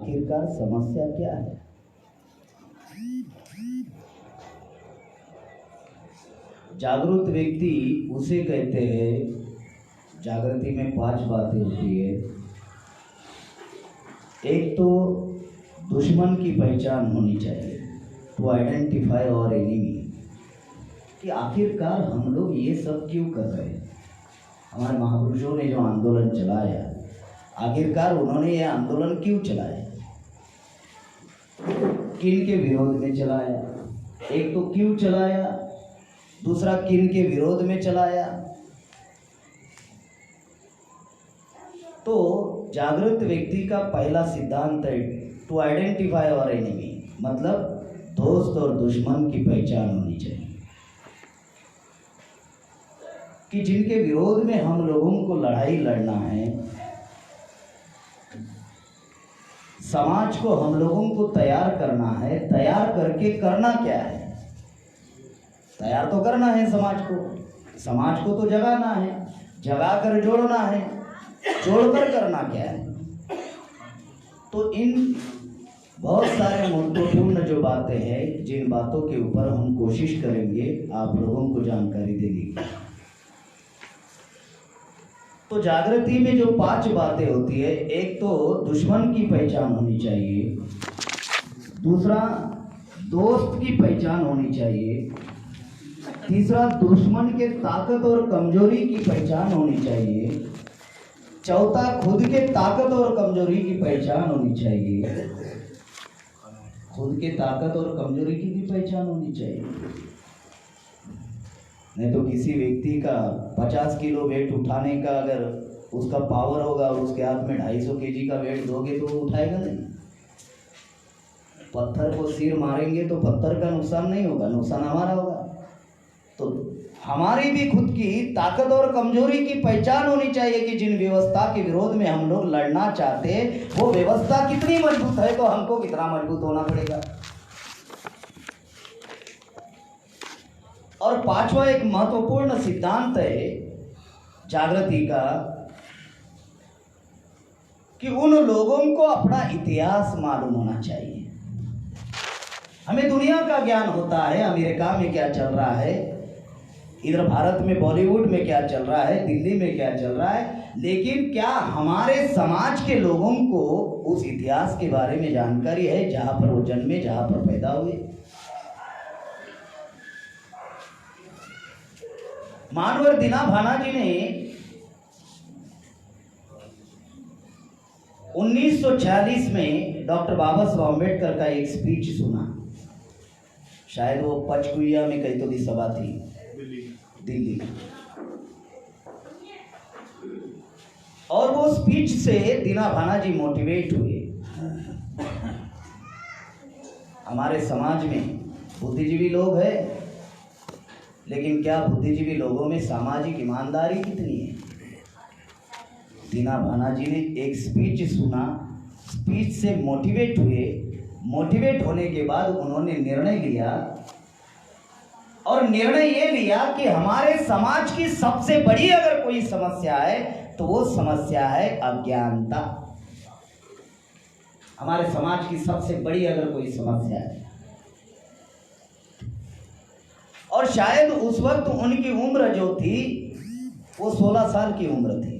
आखिरकार समस्या क्या है। जागरूक व्यक्ति उसे कहते हैं, जागृति में 5 बातें होती है। एक तो दुश्मन की पहचान होनी चाहिए, टू आइडेंटिफाई और एनिमी, कि आखिरकार हम लोग ये सब क्यों कर रहे हैं। हमारे महापुरुषों ने जो आंदोलन चलाया, आखिरकार उन्होंने ये आंदोलन क्यों चलाया, किन के विरोध में चलाया। एक तो क्यों चलाया, दूसरा किन के विरोध में चलाया। तो जागृत व्यक्ति का पहला सिद्धांत है टू आइडेंटिफाई और एनिमी, मतलब दोस्त और दुश्मन की पहचान होनी चाहिए, कि जिनके विरोध में हम लोगों को लड़ाई लड़ना है। समाज को हम लोगों को तैयार करना है। तैयार करके करना क्या है, तैयार तो करना है समाज को तो जगाना है, जगा कर जोड़ना है, जोड़कर करना क्या है। तो इन बहुत सारे महत्वपूर्ण जो बातें हैं, जिन बातों के ऊपर हम कोशिश करेंगे आप लोगों को जानकारी देने की। तो जागृति में जो 5 बातें होती है, एक तो दुश्मन की पहचान होनी चाहिए, दूसरा दोस्त की पहचान होनी चाहिए, तीसरा दुश्मन के ताकत और कमजोरी की पहचान होनी चाहिए, चौथा खुद के ताकत और कमजोरी की पहचान होनी चाहिए, खुद के ताकत और कमजोरी की भी पहचान होनी चाहिए। नहीं तो किसी व्यक्ति का 50 किलो वेट उठाने का अगर उसका पावर होगा और उसके हाथ में 250 केजी का वेट दोगे तो वो उठाएगा नहीं। पत्थर को सिर मारेंगे तो पत्थर का नुकसान नहीं होगा, नुकसान हमारा होगा। तो हमारी भी खुद की ताकत और कमजोरी की पहचान होनी चाहिए कि जिन व्यवस्था के विरोध में हम लोग लड़ना चाहते हैं वो व्यवस्था कितनी मजबूत है, तो हमको कितना मजबूत होना पड़ेगा। और 5वां एक महत्वपूर्ण सिद्धांत है जागृति का, कि उन लोगों को अपना इतिहास मालूम होना चाहिए। हमें दुनिया का ज्ञान होता है, अमेरिका में क्या चल रहा है, इधर भारत में बॉलीवुड में क्या चल रहा है, दिल्ली में क्या चल रहा है, लेकिन क्या हमारे समाज के लोगों को उस इतिहास के बारे में जानकारी है जहां पर वो जन्मे, जहां पर पैदा हुए। मानवर दीना भाना जी ने 1946 में डॉक्टर बाबा साहब अम्बेडकर का एक स्पीच सुना। शायद वो पचकुइया में कहीं तो भी सभा थी, दिल्ली। और वो स्पीच से दीना भाना जी मोटिवेट हुए। हमारे समाज में बुद्धिजीवी लोग हैं, लेकिन क्या बुद्धिजीवी लोगों में सामाजिक ईमानदारी कितनी है। दीना भाना जी ने एक स्पीच सुना, स्पीच से मोटिवेट हुए। मोटिवेट होने के बाद उन्होंने निर्णय लिया, और निर्णय ये लिया कि हमारे समाज की सबसे बड़ी अगर कोई समस्या है तो वो समस्या है अज्ञानता। हमारे समाज की सबसे बड़ी अगर कोई समस्या है, और शायद उस वक्त उनकी उम्र जो थी वो 16 साल की उम्र थी,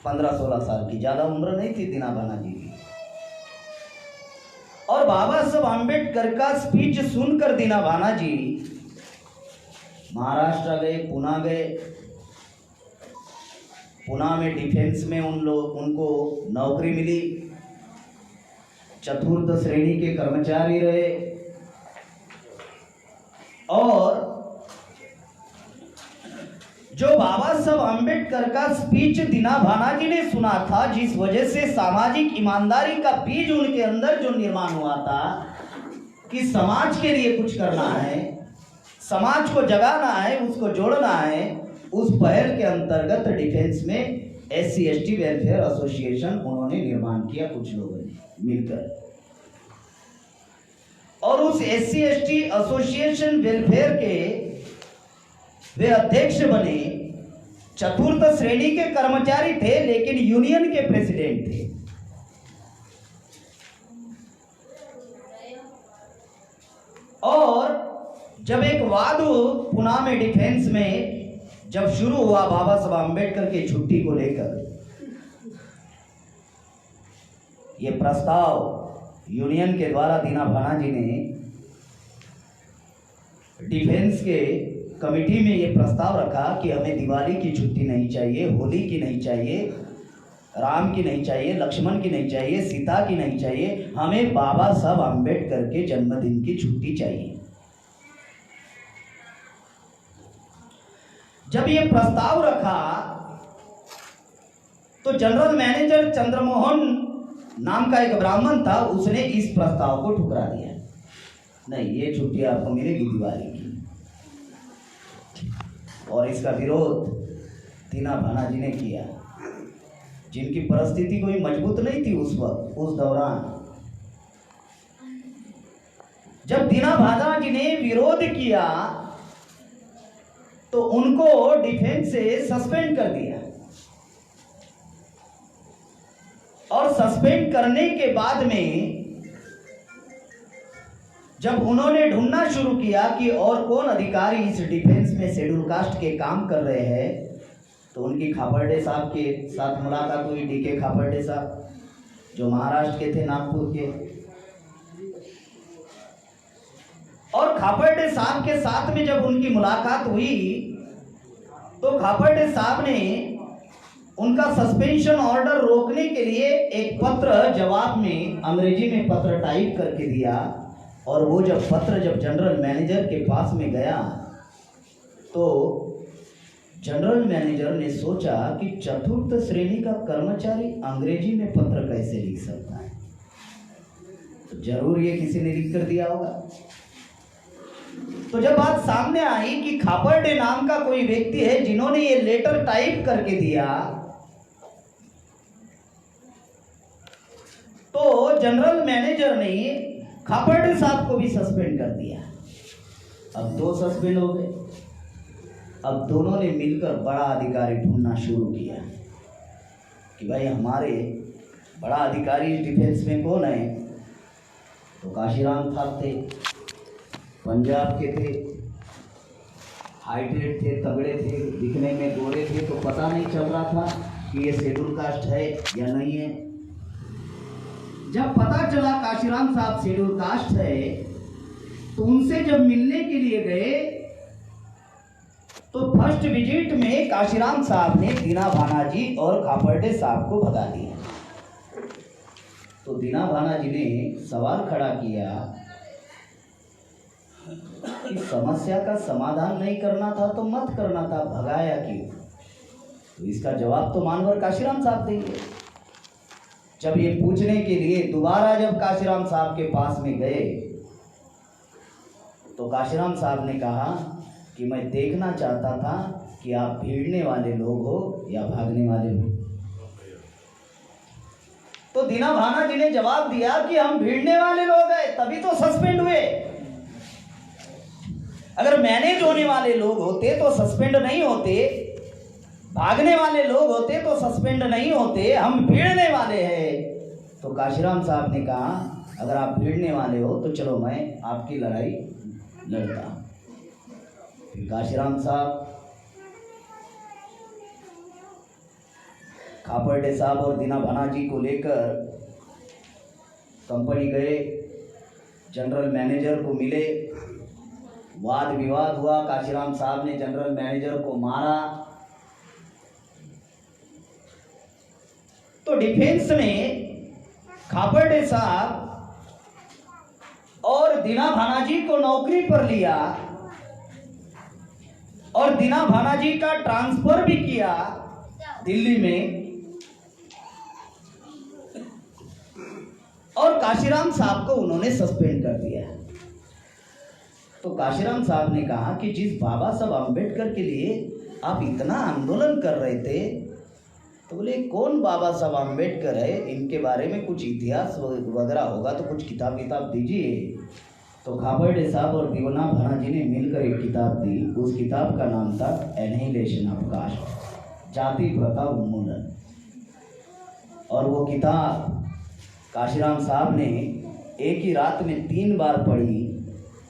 15-16 साल की, ज्यादा उम्र नहीं थी दीना भाना जी की। और बाबा साहब अम्बेडकर का स्पीच सुनकर दीना भाना जी महाराष्ट्र गए, पुणे गए। पुणे में डिफेंस में उनको नौकरी मिली, 4th श्रेणी के कर्मचारी रहे। और जो बाबा साहब अम्बेडकर का स्पीच दीना भाना जी ने सुना था, जिस वजह से सामाजिक ईमानदारी का बीज उनके अंदर जो निर्माण हुआ था कि समाज के लिए कुछ करना है, समाज को जगाना है, उसको जोड़ना है, उस पहल के अंतर्गत डिफेंस में SC/ST वेलफेयर एसोसिएशन उन्होंने निर्माण किया, कुछ लोगों ने मिलकर। और उस SC/ST एसोसिएशन वेलफेयर के वे अध्यक्ष बने। 4th श्रेणी के कर्मचारी थे, लेकिन यूनियन के प्रेसिडेंट थे। जब एक वाद पुणे में डिफेंस में जब शुरू हुआ बाबा साहब अम्बेडकर की छुट्टी को लेकर, ये प्रस्ताव यूनियन के द्वारा दीना भाना जी ने डिफेंस के कमेटी में ये प्रस्ताव रखा कि हमें दिवाली की छुट्टी नहीं चाहिए, होली की नहीं चाहिए, राम की नहीं चाहिए, लक्ष्मण की नहीं चाहिए, सीता की नहीं चाहिए, हमें बाबा साहब अम्बेडकर के जन्मदिन की छुट्टी चाहिए। जब ये प्रस्ताव रखा तो जनरल मैनेजर चंद्रमोहन नाम का एक ब्राह्मण था, उसने इस प्रस्ताव को ठुकरा दिया। नहीं, ये छुट्टी आपको मिलेगी दिवाली की। और इसका विरोध दीना भाना जी ने किया, जिनकी परिस्थिति कोई मजबूत नहीं थी उस वक्त, उस दौरान। जब दीना भाना जी ने विरोध किया तो उनको डिफेंस से सस्पेंड कर दिया, और सस्पेंड करने के बाद में जब उन्होंने ढूंढना शुरू किया कि और कौन अधिकारी इस डिफेंस में शेड्यूल कास्ट के काम कर रहे हैं, तो उनकी खापर्डे साहब के साथ मुलाकात हुई। डीके खापर्डे साहब जो महाराष्ट्र के थे, नागपुर के। और खापर्डे साहब के साथ में जब उनकी मुलाकात हुई तो खापर्डे साहब ने उनका सस्पेंशन ऑर्डर रोकने के लिए एक पत्र जवाब में अंग्रेजी में पत्र टाइप करके दिया। और वो जब पत्र जब जनरल मैनेजर के पास में गया तो जनरल मैनेजर ने सोचा कि चतुर्थ श्रेणी का कर्मचारी अंग्रेजी में पत्र कैसे लिख सकता है, तो जरूर ये किसी ने लिख कर दिया होगा। तो जब बात सामने आई कि खापर्डे नाम का कोई व्यक्ति है जिन्होंने ये लेटर टाइप करके दिया, तो जनरल मैनेजर ने खापर्डे साहब को भी सस्पेंड कर दिया। अब 2 सस्पेंड हो गए। अब दोनों ने मिलकर बड़ा अधिकारी ढूंढना शुरू किया कि भाई हमारे बड़ा अधिकारी डिफेंस में कौन है। तो काशीराम साहब थे, पंजाब के थे, हाइड्रेट थे, तगड़े थे, दिखने में गोरे थे, तो पता नहीं चल रहा था कि ये शेड्यूल कास्ट है या नहीं है। जब पता चला काशीराम साहब शेड्यूल कास्ट है तो उनसे जब मिलने के लिए गए तो फर्स्ट विजिट में काशीराम साहब ने दीना भाना जी और खापर्डे साहब को भगा दिया। तो दीना भाना जी ने सवाल खड़ा किया कि समस्या का समाधान नहीं करना था तो मत करना था, भगाया क्यों? तो इसका जवाब तो मानवर काशीराम साहब देंगे। जब ये पूछने के लिए दोबारा जब काशीराम साहब के पास में गए तो काशीराम साहब ने कहा कि मैं देखना चाहता था कि आप भीड़ने वाले लोग हो या भागने वाले हो। तो दीना भाना जी ने जवाब दिया कि हम भीड़ने वाले लोग हैं, तभी तो सस्पेंड हुए। अगर मैनेज होने वाले लोग होते तो सस्पेंड नहीं होते, भागने वाले लोग होते तो सस्पेंड नहीं होते, हम भीड़ने वाले हैं। तो काशीराम साहब ने कहा अगर आप भीड़ने वाले हो तो चलो मैं आपकी लड़ाई लड़ता। फिर काशीराम साहब खापर्डे साहब और दीना भाना जी को लेकर कंपनी गए, जनरल मैनेजर को मिले, वाद विवाद हुआ। काशीराम साहब ने जनरल मैनेजर को मारा। तो डिफेंस ने खापर्डे साहब और दीना भाना जी को नौकरी पर लिया और दीना भाना जी का ट्रांसफर भी किया दिल्ली में, और काशीराम साहब को उन्होंने सस्पेंड कर दिया। तो काशीराम साहब ने कहा कि जिस बाबा साहब अम्बेडकर के लिए आप इतना आंदोलन कर रहे थे, तो बोले कौन बाबा साहब अम्बेडकर है, इनके बारे में कुछ इतिहास वगैरह होगा तो कुछ किताब दीजिए। तो खापर्डे साहब और दीना भाना जी ने मिलकर एक किताब दी। उस किताब का नाम था एनिहिलेशन ऑफ कास्ट, जाति प्रथा उन्मूलन। और वो किताब काशीराम साहब ने एक ही रात में 3 बार पढ़ी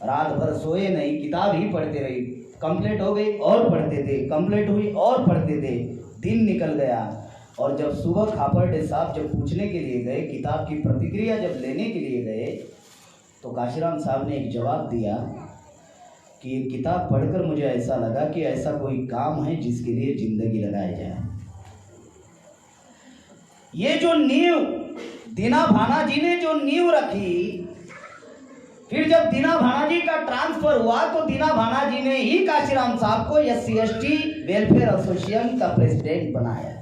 रात भर सोए नहीं, किताब ही पढ़ते रहे। कंप्लीट हो गई और पढ़ते थे, कंप्लीट हुई और पढ़ते थे, दिन निकल गया। और जब सुबह खापर्डे साहब जब पूछने के लिए गए, किताब की प्रतिक्रिया जब लेने के लिए गए, तो काशीराम साहब ने एक जवाब दिया कि ये किताब पढ़कर मुझे ऐसा लगा कि ऐसा कोई काम है जिसके लिए जिंदगी लगाई जाए। ये जो नींव दीना भाना जी ने जो नींव रखी, फिर जब दीना भाना जी का ट्रांसफर हुआ तो दीना भाना जी ने ही काशीराम साहब को SC/ST वेलफेयर एसोसिएशन का प्रेसिडेंट बनाया।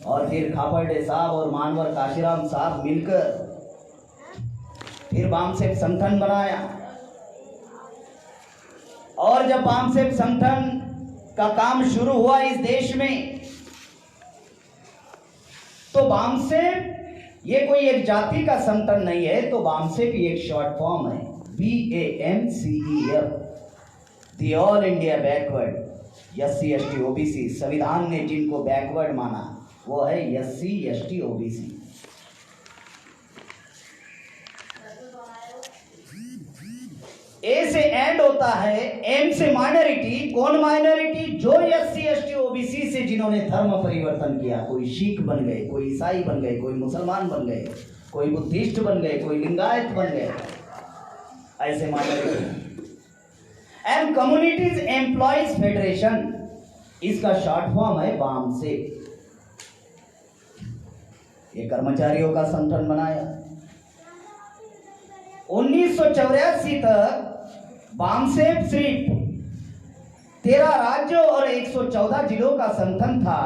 और फिर खापर्डे साहब और मानवर काशीराम साहब मिलकर फिर बामसेप संगठन बनाया। और जब बामसेप संगठन का काम शुरू हुआ इस देश में, तो बामसेप ये कोई एक जाति का संगठन नहीं है, तो बामसेप ये एक शॉर्ट फॉर्म है, BAMCEF, the all India backward SC/ST OBC। संविधान ने जिनको बैकवर्ड माना वो है SC/ST OBC। ए से एंड होता है, एम से माइनॉरिटी। कौन माइनॉरिटी? जो SC/ST OBC से जिन्होंने धर्म परिवर्तन किया। कोई सिख बन गए, कोई ईसाई बन गए, कोई मुसलमान बन गए, कोई बुद्धिस्ट बन गए, कोई लिंगायत बन गए, ऐसे minority. And communities employees federation, इसका शॉर्ट फॉर्म है बामसेप। ये कर्मचारियों का संगठन बनाया। 1984 तक बामसेप सिर्फ 13 राज्यों और 114 जिलों का संगठन था।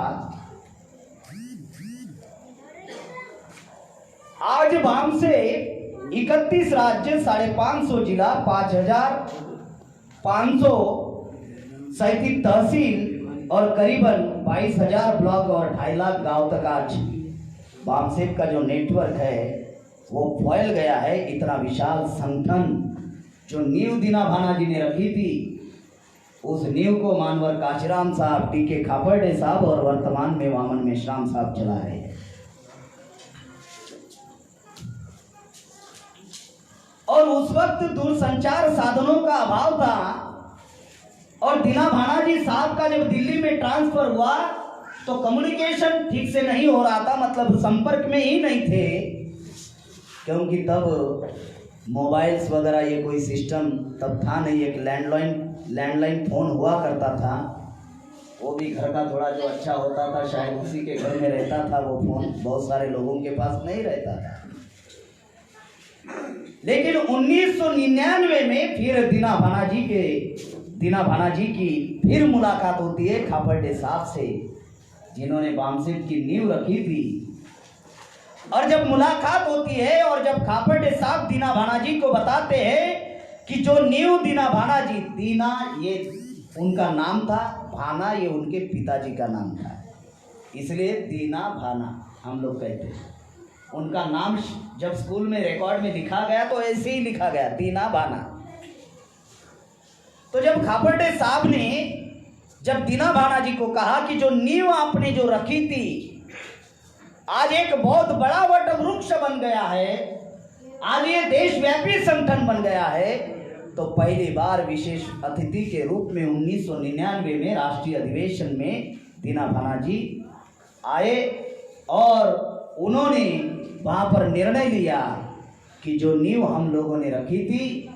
आज बामसेप 31 राज्य, 550 जिला, 5,537 तहसील और करीबन 22,000 ब्लॉक और 2.5 लाख गांव तक आज बामसेप का जो नेटवर्क है वो फैल गया है। इतना विशाल संगठन जो नींव दीना भाना जी ने रखी थी, उस नींव को मानवर काशीराम साहब, TK खापर्डे साहब और वर्तमान में वामन मेश्राम साहब चला रहे हैं। और उस वक्त दूरसंचार साधनों का अभाव था, और दीना भाना जी साहब का जब दिल्ली में ट्रांसफर हुआ तो कम्युनिकेशन ठीक से नहीं हो रहा था, मतलब संपर्क में ही नहीं थे, क्योंकि तब मोबाइल्स वगैरह ये कोई सिस्टम तब था नहीं। एक लैंडलाइन फ़ोन हुआ करता था, वो भी घर का थोड़ा जो अच्छा होता था, शायद उसी के घर में रहता था वो फ़ोन, बहुत सारे लोगों के पास नहीं रहता था। लेकिन 1999 में फिर दीना भाना जी की फिर मुलाकात होती है खापर्डे साहब से, जिन्होंने बामसेप की नींव रखी थी। और जब मुलाकात होती है और जब खापर्डे साहब दीना भाना जी को बताते हैं कि जो नींव दीना भाना जी, दीना ये उनका नाम था, भाना ये उनके पिताजी का नाम था, इसलिए दीना भाना हम लोग कहते हैं। उनका नाम जब स्कूल में रिकॉर्ड में लिखा गया तो ऐसे ही लिखा गया, दीना भाना। तो जब खापर्डे साहब ने जब दीना भाना जी को कहा कि जो नींव आपने जो रखी थी आज एक बहुत बड़ा वट वृक्ष बन गया है, आज ये देशव्यापी संगठन बन गया है, तो पहली बार विशेष अतिथि के रूप में 1999 में राष्ट्रीय अधिवेशन में दीना भाना जी आए और उन्होंने वहाँ पर निर्णय लिया कि जो नींव हम लोगों ने रखी थी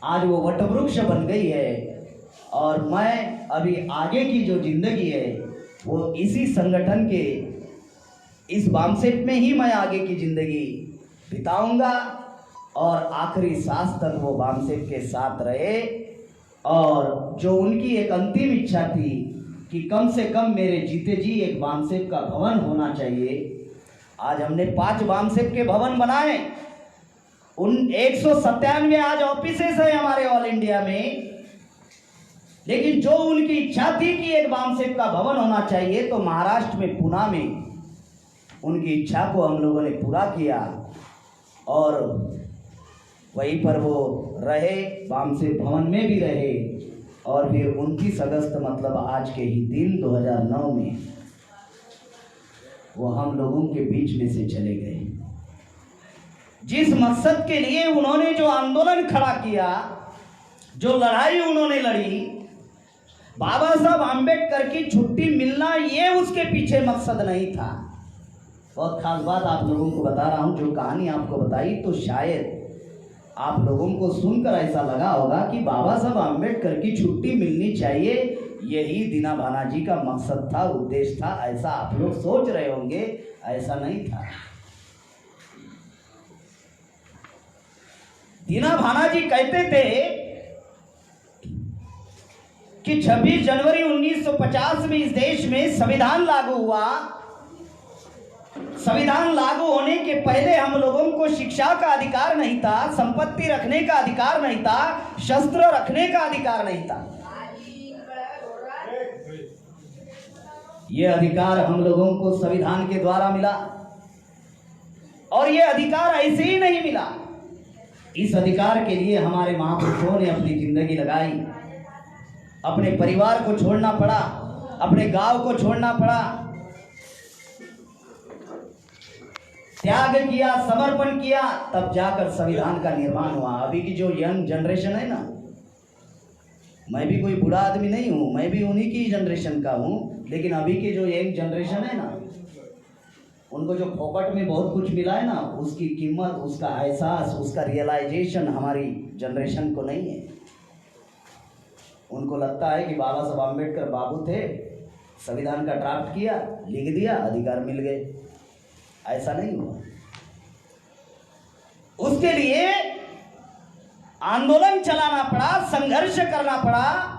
आज वो वटवृक्ष बन गई है, और मैं अभी आगे की जो जिंदगी है वो इसी संगठन के इस बामसेप में ही मैं आगे की जिंदगी बिताऊंगा, और आखिरी सांस तक वो बामसेप के साथ रहे। और जो उनकी एक अंतिम इच्छा थी कि कम से कम मेरे जीते जी एक बामसेप का भवन होना चाहिए, आज हमने 5 बामसेप के भवन बनाए, उन 197 आज ऑफिसेस है हमारे ऑल इंडिया में। लेकिन जो उनकी इच्छा थी कि एक बामसेप का भवन होना चाहिए, तो महाराष्ट्र में पुणे में उनकी इच्छा को हम लोगों ने पूरा किया और वहीं पर वो रहे, बामसेप भवन में भी रहे। और फिर 29 अगस्त मतलब आज के ही दिन 2009 में वो हम लोगों के बीच में से चले गए। जिस मकसद के लिए उन्होंने जो आंदोलन खड़ा किया, जो लड़ाई उन्होंने लड़ी, बाबा साहब आम्बेडकर की छुट्टी मिलना ये उसके पीछे मकसद नहीं था। बहुत खास बात आप लोगों को बता रहा हूं, जो कहानी आपको बताई तो शायद आप लोगों को सुनकर ऐसा लगा होगा कि बाबा साहब आम्बेडकर की छुट्टी मिलनी चाहिए, यही दीना भाना जी का मकसद था, उद्देश्य था। ऐसा आप लोग सोच रहे होंगे, ऐसा नहीं था। दीना भाना जी कहते थे कि 26 जनवरी 1950 में इस देश में संविधान लागू हुआ। संविधान लागू होने के पहले हम लोगों को शिक्षा का अधिकार नहीं था, संपत्ति रखने का अधिकार नहीं था, शस्त्र रखने का अधिकार नहीं था। यह अधिकार हम लोगों को संविधान के द्वारा मिला, और यह अधिकार ऐसे ही नहीं मिला। इस अधिकार के लिए हमारे महापुरुषों ने अपनी जिंदगी लगाई, अपने परिवार को छोड़ना पड़ा, अपने गांव को छोड़ना पड़ा, त्याग किया, समर्पण किया, तब जाकर संविधान का निर्माण हुआ। अभी की जो यंग जनरेशन है ना, मैं भी कोई बूढ़ा आदमी नहीं हूं, मैं भी उन्हीं की जनरेशन का हूं, लेकिन अभी के जो यंग जनरेशन है ना, उनको जो फोकट में बहुत कुछ मिला है ना, उसकी कीमत, उसका एहसास, उसका रियलाइजेशन हमारी जनरेशन को नहीं है। उनको लगता है कि बाबा साहब आम्बेडकर बाबू थे, संविधान का ड्राफ्ट किया, लिख दिया, अधिकार मिल गए। ऐसा नहीं हुआ। उसके लिए आंदोलन चलाना पड़ा, संघर्ष करना पड़ा।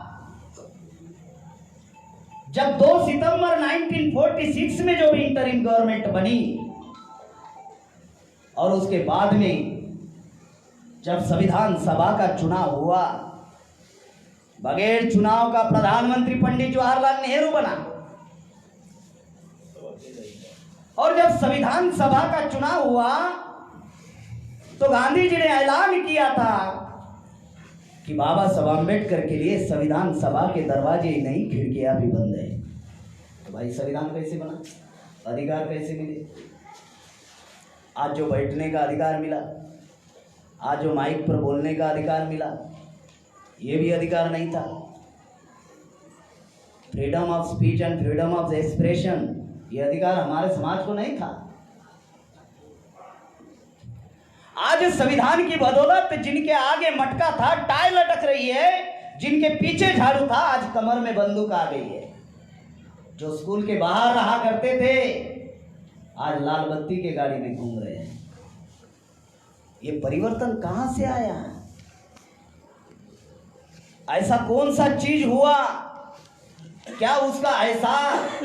जब 2 सितंबर 1946 में जो इंटरिम गवर्नमेंट बनी, और उसके बाद में जब संविधान सभा का चुनाव हुआ, बगैर चुनाव का प्रधानमंत्री पंडित जवाहरलाल नेहरू बना, और जब संविधान सभा का चुनाव हुआ तो गांधी जी ने ऐलान किया था कि बाबा साहब आम्बेडकर के लिए संविधान सभा के दरवाजे ही नहीं, खिड़कियां भी बंद है। तो भाई संविधान कैसे बना, अधिकार कैसे मिले? आज जो बैठने का अधिकार मिला, आज जो माइक पर बोलने का अधिकार मिला, ये भी अधिकार नहीं था। Freedom of speech and freedom of expression, ये अधिकार हमारे समाज को नहीं था। आज संविधान की बदौलत जिनके आगे मटका था, टाई लटक रही है, जिनके पीछे झाड़ू था, आज कमर में बंदूक आ गई है। जो स्कूल के बाहर रहा करते थे, आज लाल बत्ती के गाड़ी में घूम रहे हैं। ये परिवर्तन कहां से आया? ऐसा कौन सा चीज हुआ? क्या उसका एहसास,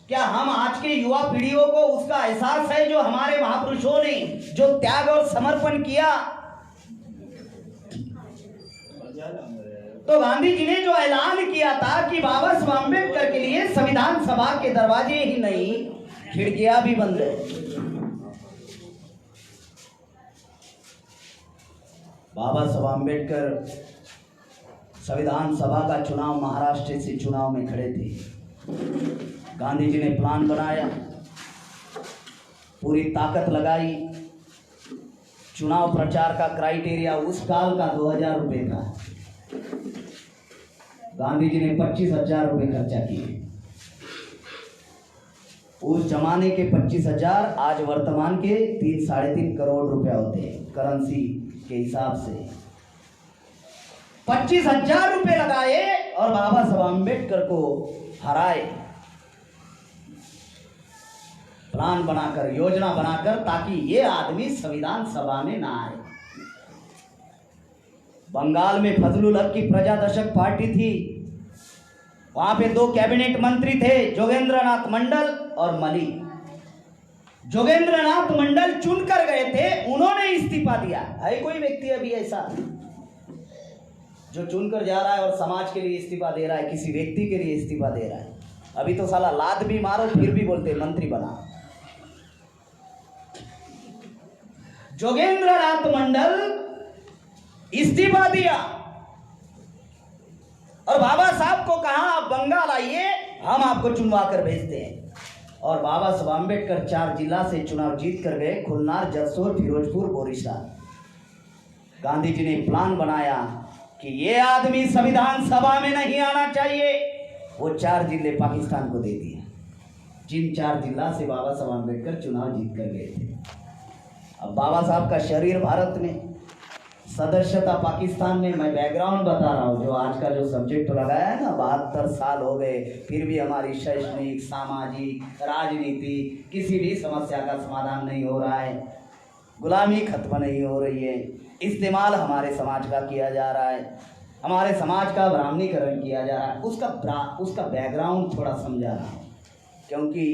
क्या हम आज के युवा पीढ़ियों को उसका एहसास है जो हमारे महापुरुषों ने जो त्याग और समर्पण किया? तो गांधी जी ने जो ऐलान किया था कि बाबा साहब आम्बेडकर के लिए संविधान सभा के दरवाजे ही नहीं, खिड़कियां भी बंद है। बाबा साहब आम्बेडकर संविधान सभा का चुनाव महाराष्ट्र से चुनाव में खड़े थे। गांधी जी ने प्लान बनाया, पूरी ताकत लगाई। चुनाव प्रचार का क्राइटेरिया उस काल का 2000 रुपये था। गांधी जी ने 25,000 रुपये खर्चा किए। उस जमाने के 25,000 आज वर्तमान के 3-3.5 करोड़ रुपया होते हैं करेंसी के हिसाब से। 25,000 रुपये लगाए और बाबा साहब आम्बेडकर को हराए। प्लान बनाकर, योजना बनाकर, ताकि ये आदमी संविधान सभा में ना आए। बंगाल में फजलुल हक की प्रजादशक पार्टी थी, वहां पे 2 कैबिनेट मंत्री थे, जोगेंद्रनाथ मंडल और मली। जोगेंद्रनाथ मंडल चुनकर गए थे, उन्होंने इस्तीफा दिया। है कोई व्यक्ति अभी ऐसा जो चुनकर जा रहा है और समाज के लिए इस्तीफा दे रहा है, किसी व्यक्ति के लिए इस्तीफा दे रहा है? अभी तो साला लात भी मारो फिर भी बोलते मंत्री बना। जोगेंद्रनाथ मंडल इस्तीफा दिया और बाबा साहब को कहा आप बंगाल आइए, हम आपको चुनवा कर भेजते हैं। और बाबा साहब आम्बेडकर 4 जिला से चुनाव जीत कर गए, खुलनार, जसोर, फिरोजपुर, बोरीसा। गांधी जी ने प्लान बनाया कि ये आदमी संविधान सभा में नहीं आना चाहिए। वो 4 जिले पाकिस्तान को दे दिए, जिन 4 जिला से बाबा साहब आम्बेडकर चुनाव जीत कर गए थे। अब बाबा साहब का शरीर भारत में, सदस्यता पाकिस्तान में। मैं बैकग्राउंड बता रहा हूँ, जो आज का जो सब्जेक्ट लगाया है ना, 72 साल हो गए फिर भी हमारी शैक्षणिक, सामाजिक, राजनीति किसी भी समस्या का समाधान नहीं हो रहा है, गुलामी खत्म नहीं हो रही है, इस्तेमाल हमारे समाज का किया जा रहा है, हमारे समाज का ब्राह्मणीकरण किया जा रहा है। उसका बैकग्राउंड थोड़ा समझा रहा हूँ, क्योंकि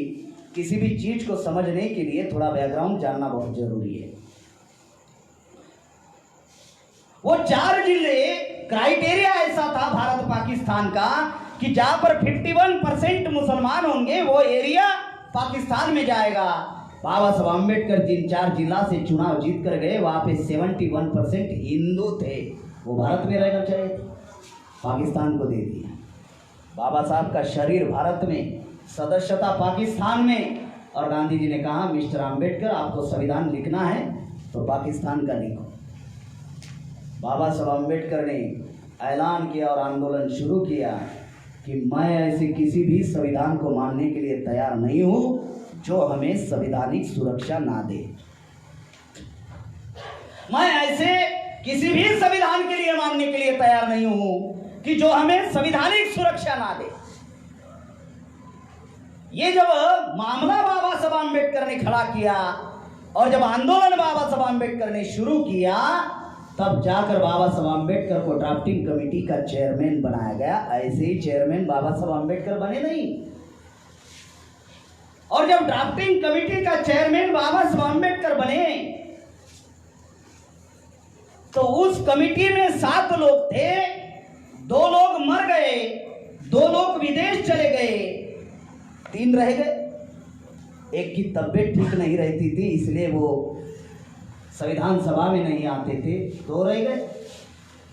किसी भी चीज़ को समझने के लिए थोड़ा बैकग्राउंड जानना बहुत जरूरी है। वो 4 जिले, क्राइटेरिया ऐसा था भारत पाकिस्तान का कि जहां पर 51% मुसलमान होंगे वो एरिया पाकिस्तान में जाएगा। बाबा साहब आम्बेडकर जिन 4 जिला से चुनाव जीत कर गए, वहां पे 71% हिंदू थे, वो भारत में रहना चाहिए, पाकिस्तान को दे दिया। बाबा साहब का शरीर भारत में, सदस्यता पाकिस्तान में, और गांधी जी ने कहा मिस्टर आम्बेडकर आपको संविधान लिखना है तो पाकिस्तान का लिखो। बाबा साहब आम्बेडकर ने ऐलान किया और आंदोलन शुरू किया कि मैं ऐसे किसी भी संविधान को मानने के लिए तैयार नहीं हूं जो हमें संवैधानिक सुरक्षा ना दे। मैं ऐसे किसी भी संविधान के लिए मानने के लिए तैयार नहीं हूं कि जो हमें संवैधानिक सुरक्षा ना दे। ये जब मामला बाबा साहब आम्बेडकर ने खड़ा किया और जब आंदोलन बाबा साहब आम्बेडकर ने शुरू किया, तब जाकर बाबा साहब आम्बेडकर को ड्राफ्टिंग कमेटी का चेयरमैन बनाया गया। ऐसे ही चेयरमैन बाबा साहब आम्बेडकर बने नहीं। और जब ड्राफ्टिंग कमेटी का चेयरमैन बाबा साहब आम्बेडकर बने तो उस कमेटी में 7 लोग थे, 2 लोग मर गए, 2 लोग विदेश चले गए, 3 रह गए। एक की तबीयत ठीक नहीं रहती थी, इसलिए वो संविधान सभा में नहीं आते थे, 2 रह गए।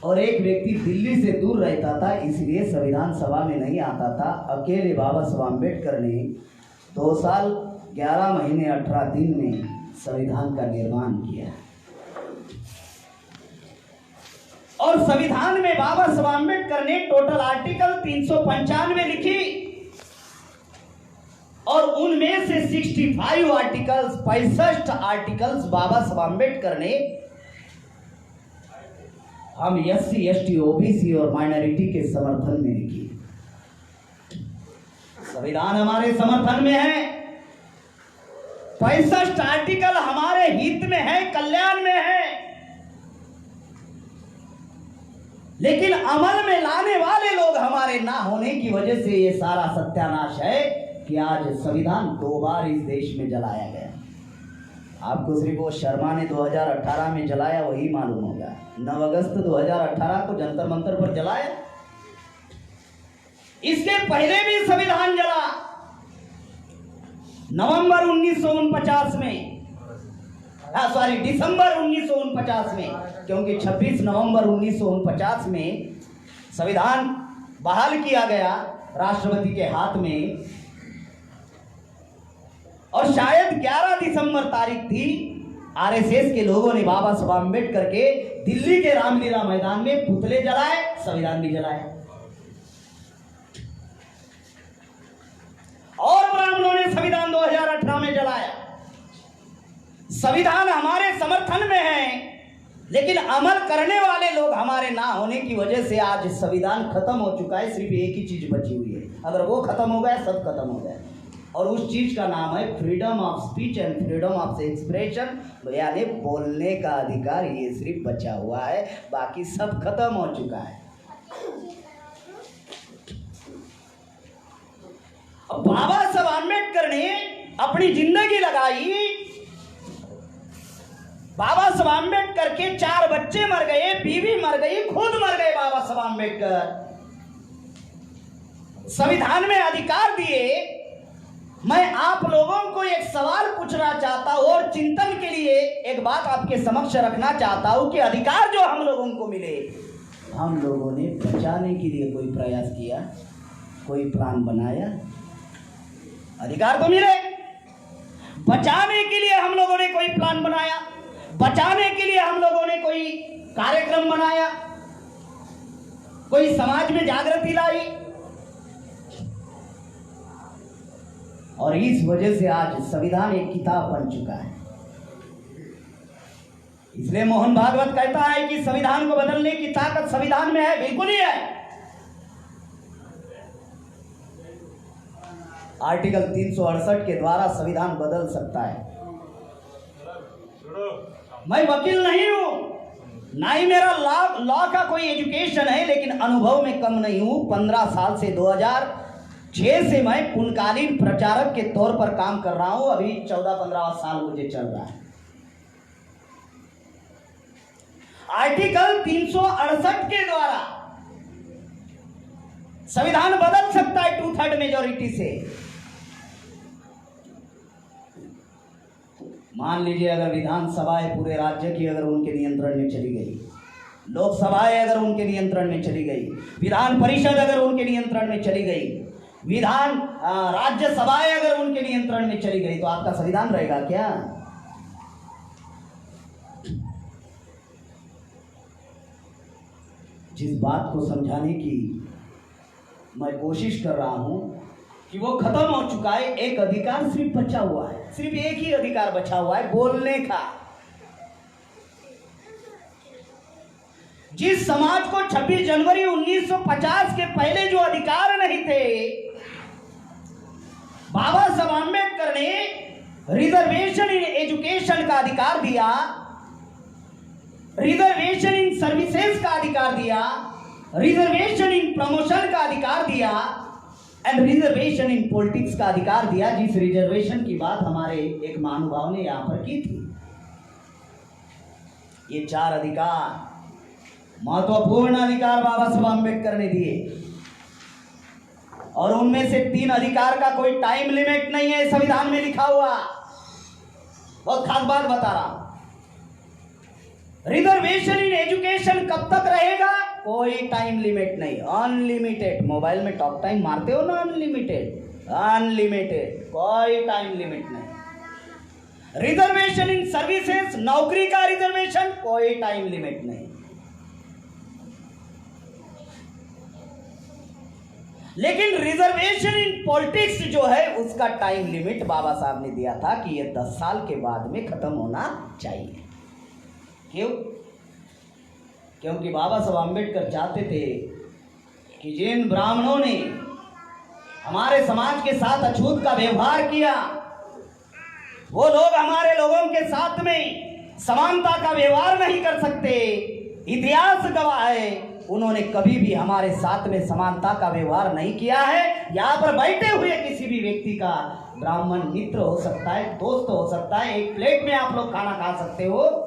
और एक व्यक्ति दिल्ली से दूर रहता था, इसलिए संविधान सभा में नहीं आता था। अकेले बाबा साहब आम्बेडकर ने 2 साल 11 महीने 18 दिन में संविधान का निर्माण किया। और संविधान में बाबा साहब आम्बेडकर ने टोटल आर्टिकल 395 लिखी और उनमें से 65 आर्टिकल्स, 65 आर्टिकल्स बाबा साहब आम्बेडकर ने हम SC, ST, OBC और माइनॉरिटी के समर्थन में लिखी। संविधान हमारे समर्थन में है, 65 आर्टिकल हमारे हित में है, कल्याण में है, लेकिन अमल में लाने वाले लोग हमारे ना होने की वजह से ये सारा सत्यानाश है कि आज संविधान 2 बार इस देश में जलाया गया। आपको सिर्फ वो शर्मा ने 2018 में जलाया वही मालूम होगा। 9 अगस्त 2018 को जंतर मंतर पर जलाया। इसके पहले भी संविधान जला नवंबर 1949 में, दिसंबर 1949 में, क्योंकि 26 नवंबर 1949 में संविधान बहाल किया गया राष्ट्रपति के हाथ में। और शायद 11 दिसंबर तारीख थी, आरएसएस के लोगों ने बाबा साहब आम्बेडकर के दिल्ली के रामलीला मैदान में पुतले जलाए, संविधान भी जलाए। और ब्राह्मणों ने संविधान 2018 में जलाया। संविधान हमारे समर्थन में है, लेकिन अमल करने वाले लोग हमारे ना होने की वजह से आज संविधान खत्म हो चुका है। सिर्फ एक ही चीज बची हुई है, अगर वो खत्म हो गया सब खत्म हो गया। और उस चीज का नाम है freedom of speech and freedom of expression, यानी बोलने का अधिकार। ये सिर्फ बचा हुआ है, बाकी सब खत्म हो चुका है। अब बाबा साहब आम्बेडकर ने अपनी जिंदगी लगाई। बाबा साहब आम्बेडकर के 4 बच्चे मर गए, बीवी मर गई, खुद मर गए बाबा साहब आम्बेडकर। संविधान में अधिकार दिए। मैं आप लोगों को एक सवाल पूछना चाहता हूं और चिंतन के लिए एक बात आपके समक्ष रखना चाहता हूं कि अधिकार जो हम लोगों को मिले, हम लोगों ने बचाने के लिए कोई प्रयास किया, कोई प्लान बनाया? अधिकार तो मिले, बचाने के लिए हम लोगों ने कोई प्लान बनाया, बचाने के लिए हम लोगों ने कोई कार्यक्रम बनाया, कोई समाज में जागृति लाई, और इस वजह से आज संविधान एक किताब बन चुका है। इसलिए मोहन भागवत कहता है कि संविधान को बदलने की ताकत संविधान में है। बिल्कुल ही है। आर्टिकल 368 के द्वारा संविधान बदल सकता है। मैं वकील नहीं हूं, ना ही मेरा लॉ का कोई एजुकेशन है, लेकिन अनुभव में कम नहीं हूं। 15 साल से 2006 से मैं पूर्णकालीन प्रचारक के तौर पर काम कर रहा हूं। अभी 14-15 साल मुझे चल रहा है। आर्टिकल 368 के द्वारा संविधान बदल सकता है 2/3 मेजॉरिटी से। मान लीजिए अगर विधानसभाएं पूरे राज्य की अगर उनके नियंत्रण में चली गई, लोकसभाएं अगर उनके नियंत्रण में चली गई, विधान परिषद अगर उनके नियंत्रण में चली गई, राज्यसभाएं अगर उनके नियंत्रण में चली गई, तो आपका संविधान रहेगा क्या? जिस बात को समझाने की मैं कोशिश कर रहा हूं कि वो खत्म हो चुका है। एक अधिकार सिर्फ बचा हुआ है, सिर्फ एक ही अधिकार बचा हुआ है, बोलने का। जिस समाज को 26 जनवरी 1950 के पहले जो अधिकार नहीं थे, बाबा साहब आंबेडकर ने रिजर्वेशन इन एजुकेशन का अधिकार दिया, रिजर्वेशन इन सर्विसेज का अधिकार दिया, रिजर्वेशन इन प्रमोशन का अधिकार दिया, एंड रिजर्वेशन इन पॉलिटिक्स का अधिकार दिया। जिस रिजर्वेशन की बात हमारे एक महानुभाव ने यहां पर की थी। ये 4 अधिकार, महत्वपूर्ण अधिकार बाबा साहब आंबेडकर ने दिए, और उनमें से 3 अधिकार का कोई टाइम लिमिट नहीं है संविधान में लिखा हुआ। बहुत खास बात बता रहा हूं। रिजर्वेशन इन एजुकेशन कब तक रहेगा? कोई टाइम लिमिट नहीं, अनलिमिटेड। मोबाइल में टॉक टाइम मारते हो ना, अनलिमिटेड, अनलिमिटेड, कोई टाइम लिमिट नहीं। रिजर्वेशन इन सर्विसेज, नौकरी का रिजर्वेशन, कोई टाइम लिमिट नहीं। लेकिन रिजर्वेशन इन पॉलिटिक्स जो है उसका टाइम लिमिट बाबा साहब ने दिया था कि यह 10 साल के बाद में खत्म होना चाहिए। क्यों? क्योंकि बाबा साहब आंबेडकर चाहते थे कि जिन ब्राह्मणों ने हमारे समाज के साथ अछूत का व्यवहार किया, वो लोग हमारे लोगों के साथ में समानता का व्यवहार नहीं कर सकते। इतिहास गवाह है, उन्होंने कभी भी हमारे साथ में समानता का व्यवहार नहीं किया है। यहाँ पर बैठे हुए किसी भी व्यक्ति का ब्राह्मण मित्र हो सकता है, दोस्त हो सकता है, एक प्लेट में आप लोग खाना खा सकते हो,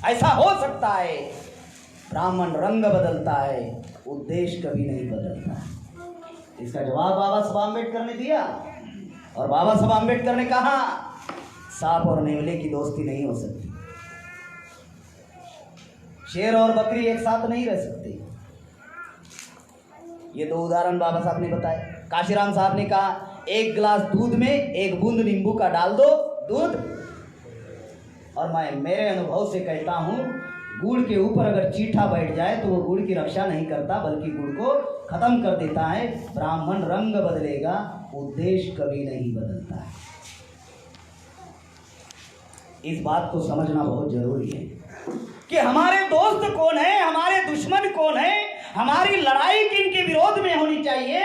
ऐसा हो सकता है। ब्राह्मण रंग बदलता है, उद्देश्य कभी नहीं बदलता। इसका जवाब बाबा साहब आंबेडकर ने दिया, और बाबा साहब आंबेडकर ने कहा सांप और नेवले की दोस्ती नहीं हो सकती, शेर और बकरी एक साथ नहीं रह सकती। ये 2 उदाहरण बाबा साहब ने बताए। काशीराम साहब ने कहा 1 गिलास दूध में 1 बूंद नींबू का डाल दो दूध, और मैं मेरे अनुभव से कहता हूँ, गुड़ के ऊपर अगर चीठा बैठ जाए तो वो गुड़ की रक्षा नहीं करता, बल्कि गुड़ को खत्म कर देता है। ब्राह्मण रंग बदलेगा, उद्देश्य कभी नहीं बदलता है। इस बात को समझना बहुत जरूरी है कि हमारे दोस्त कौन है, हमारे दुश्मन कौन है, हमारी लड़ाई किनके विरोध में होनी चाहिए,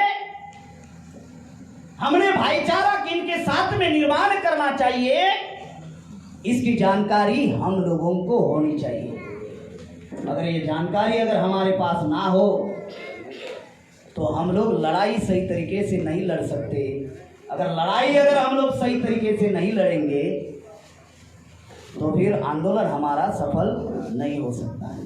हमने भाईचारा किनके साथ में निर्माण करना चाहिए, इसकी जानकारी हम लोगों को होनी चाहिए। अगर ये जानकारी अगर हमारे पास ना हो तो हम लोग लड़ाई सही तरीके से नहीं लड़ सकते। अगर हम लोग सही तरीके से नहीं लड़ेंगे तो फिर आंदोलन हमारा सफल नहीं हो सकता है।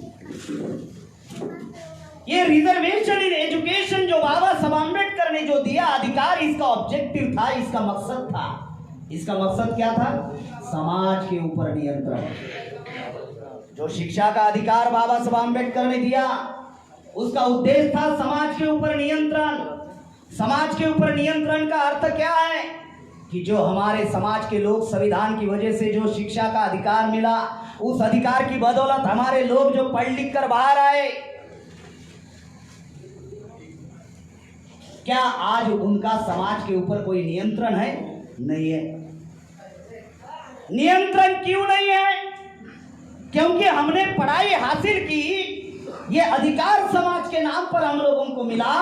ये रिजर्वेशन इन एजुकेशन जो बाबा साहब आंबेडकर ने जो दिया अधिकार, इसका ऑब्जेक्टिव था, इसका मकसद था। इसका मकसद क्या था? समाज के ऊपर नियंत्रण। जो शिक्षा का अधिकार बाबा साहब आंबेडकर ने दिया, उसका उद्देश्य था समाज के ऊपर नियंत्रण। समाज के ऊपर नियंत्रण का अर्थ क्या है कि जो हमारे समाज के लोग संविधान की वजह से जो शिक्षा का अधिकार मिला, उस अधिकार की बदौलत हमारे लोग जो पढ़ लिख कर बाहर आए, क्या आज उनका समाज के ऊपर कोई नियंत्रण है? नहीं है। नियंत्रण क्यों नहीं है? क्योंकि हमने पढ़ाई हासिल की, ये अधिकार समाज के नाम पर हम लोगों को मिला।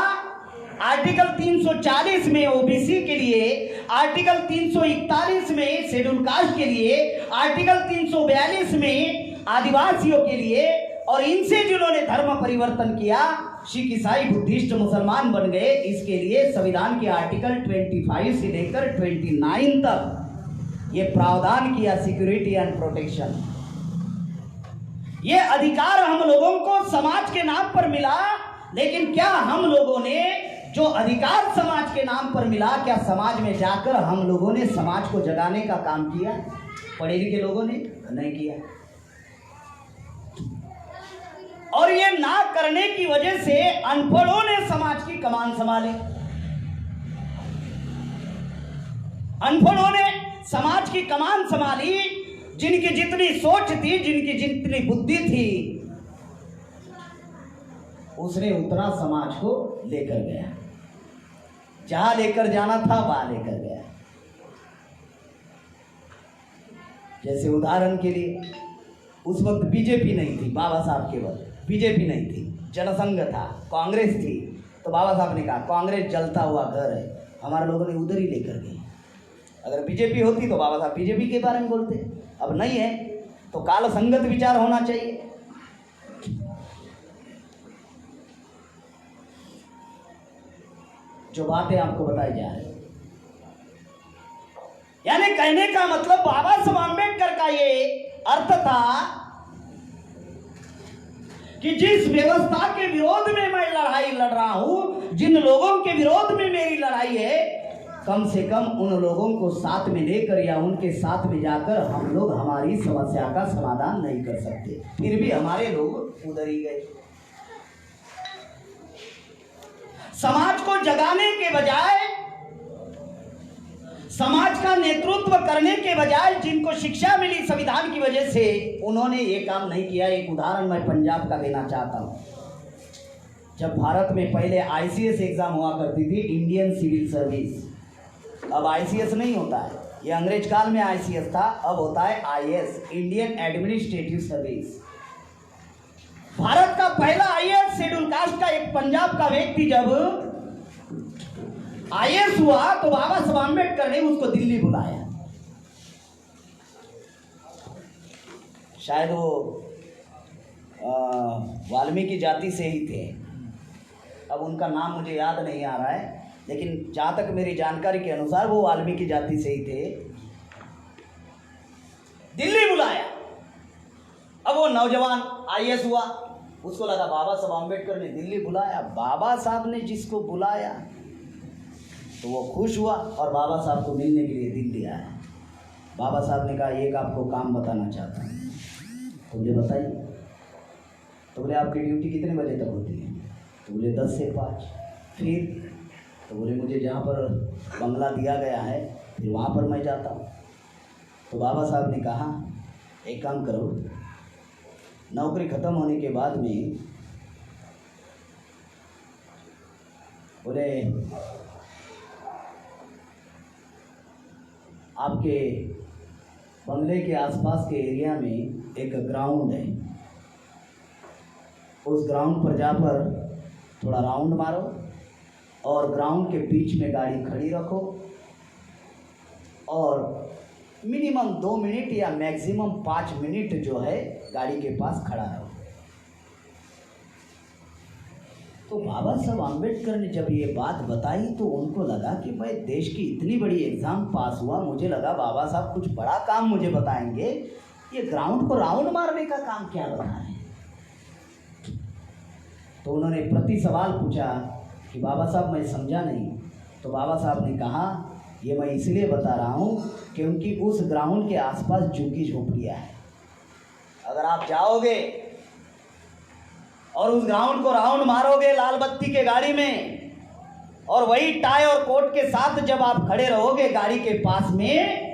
आर्टिकल 340 में ओबीसी के लिए, आर्टिकल 341 में शेड्यूल कास्ट के लिए, आर्टिकल 342 में आदिवासियों के लिए, और इनसे जिन्होंने धर्म परिवर्तन किया, सिख, ईसाई, बुद्धिस्ट, मुसलमान बन गए, इसके लिए संविधान के आर्टिकल 25 से लेकर 29 तक ये प्रावधान किया, सिक्योरिटी एंड प्रोटेक्शन। ये अधिकार हम लोगों को समाज के नाम पर मिला, लेकिन क्या हम लोगों ने जो अधिकार समाज के नाम पर मिला, क्या समाज में जाकर हम लोगों ने समाज को जगाने का काम किया? पढ़े लिखे लोगों ने नहीं किया। और ये ना करने की वजह से अनपढ़ों ने समाज की कमान संभाली। अनपढ़ों ने समाज की कमान संभाली। जिनकी जितनी सोच थी, जिनकी जितनी बुद्धि थी, उसने उतना समाज को लेकर गया, जहां लेकर जाना था वहां लेकर गया। जैसे उदाहरण के लिए, उस वक्त बीजेपी नहीं थी, बाबा साहब के वक्त बीजेपी नहीं थी, जनसंघ था, कांग्रेस थी। तो बाबा साहब ने कहा कांग्रेस जलता हुआ घर है, हमारे लोगों ने उधर ही लेकर गए। अगर बीजेपी होती तो बाबा साहब बीजेपी के बारे में बोलते। अब नहीं है तो काल संगत विचार होना चाहिए। जो बातें आपको बताई जा रही, यानी कहने का मतलब बाबा साहब आंबेडकर का ये अर्थ था कि जिस व्यवस्था के विरोध में मैं लड़ाई लड़ रहा हूं, जिन लोगों के विरोध में मेरी लड़ाई है, कम से कम उन लोगों को साथ में लेकर या उनके साथ में जाकर हम लोग हमारी समस्या का समाधान नहीं कर सकते। फिर भी हमारे लोग उधर ही गए। समाज को जगाने के बजाय, समाज का नेतृत्व करने के बजाय, जिनको शिक्षा मिली संविधान की वजह से, उन्होंने ये काम नहीं किया। एक उदाहरण मैं पंजाब का देना चाहता हूं। जब भारत में पहले आईसीएस एग्जाम हुआ करती थी, इंडियन सिविल सर्विस, अब आईसीएस नहीं होता है, ये अंग्रेज काल में आईसीएस था, अब होता है IAS, Indian administrative service. Bharat का पहला आईएएस शेड्यूल कास्ट का एक पंजाब का व्यक्ति जब आईएएस हुआ तो बाबा साहब आंबेडकर ने उसको दिल्ली बुलाया। शायद वो वाल्मीकि जाति से ही थे, अब उनका नाम मुझे याद नहीं आ रहा है, लेकिन जहाँ तक मेरी जानकारी के अनुसार वो वाल्मीकि जाति से ही थे। दिल्ली बुलाया। अब वो नौजवान आईएएस हुआ, उसको लगा बाबा साहब आंबेडकर ने दिल्ली बुलाया। बाबा साहब ने जिसको बुलाया तो वो खुश हुआ और बाबा साहब को मिलने के लिए दिल्ली आया। बाबा साहब ने कहा एक आपको काम बताना चाहता हूँ, तो मुझे बताइए। तो बोले आपकी ड्यूटी कितने बजे तक होती है? तो बोले 10 से 5। फिर? तो बोले मुझे जहाँ पर बंगला दिया गया है फिर वहाँ पर मैं जाता हूँ। तो बाबा साहब ने कहा एक काम करो, नौकरी ख़त्म होने के बाद में बोले आपके बंगले के आसपास के एरिया में एक ग्राउंड है, उस ग्राउंड पर जाकर थोड़ा राउंड मारो और ग्राउंड के बीच में गाड़ी खड़ी रखो और मिनिमम 2 मिनट या मैक्सिमम 5 मिनट जो है गाड़ी के पास खड़ा रहो। तो बाबा साहब आंबेडकर ने जब ये बात बताई तो उनको लगा कि भाई देश की इतनी बड़ी एग्ज़ाम पास हुआ, मुझे लगा बाबा साहब कुछ बड़ा काम मुझे बताएंगे, ये ग्राउंड को राउंड मारने का काम क्या बता रहे हैं। तो उन्होंने प्रति सवाल पूछा कि बाबा साहब मैं समझा नहीं। तो बाबा साहब ने कहा ये मैं इसलिए बता रहा हूँ क्योंकि उस ग्राउंड के आसपास झुग्गी झोपड़ियाँ हैं। अगर आप जाओगे और उस ग्राउंड को राउंड मारोगे लाल बत्ती के गाड़ी में और वही टाई और कोट के साथ जब आप खड़े रहोगे गाड़ी के पास में,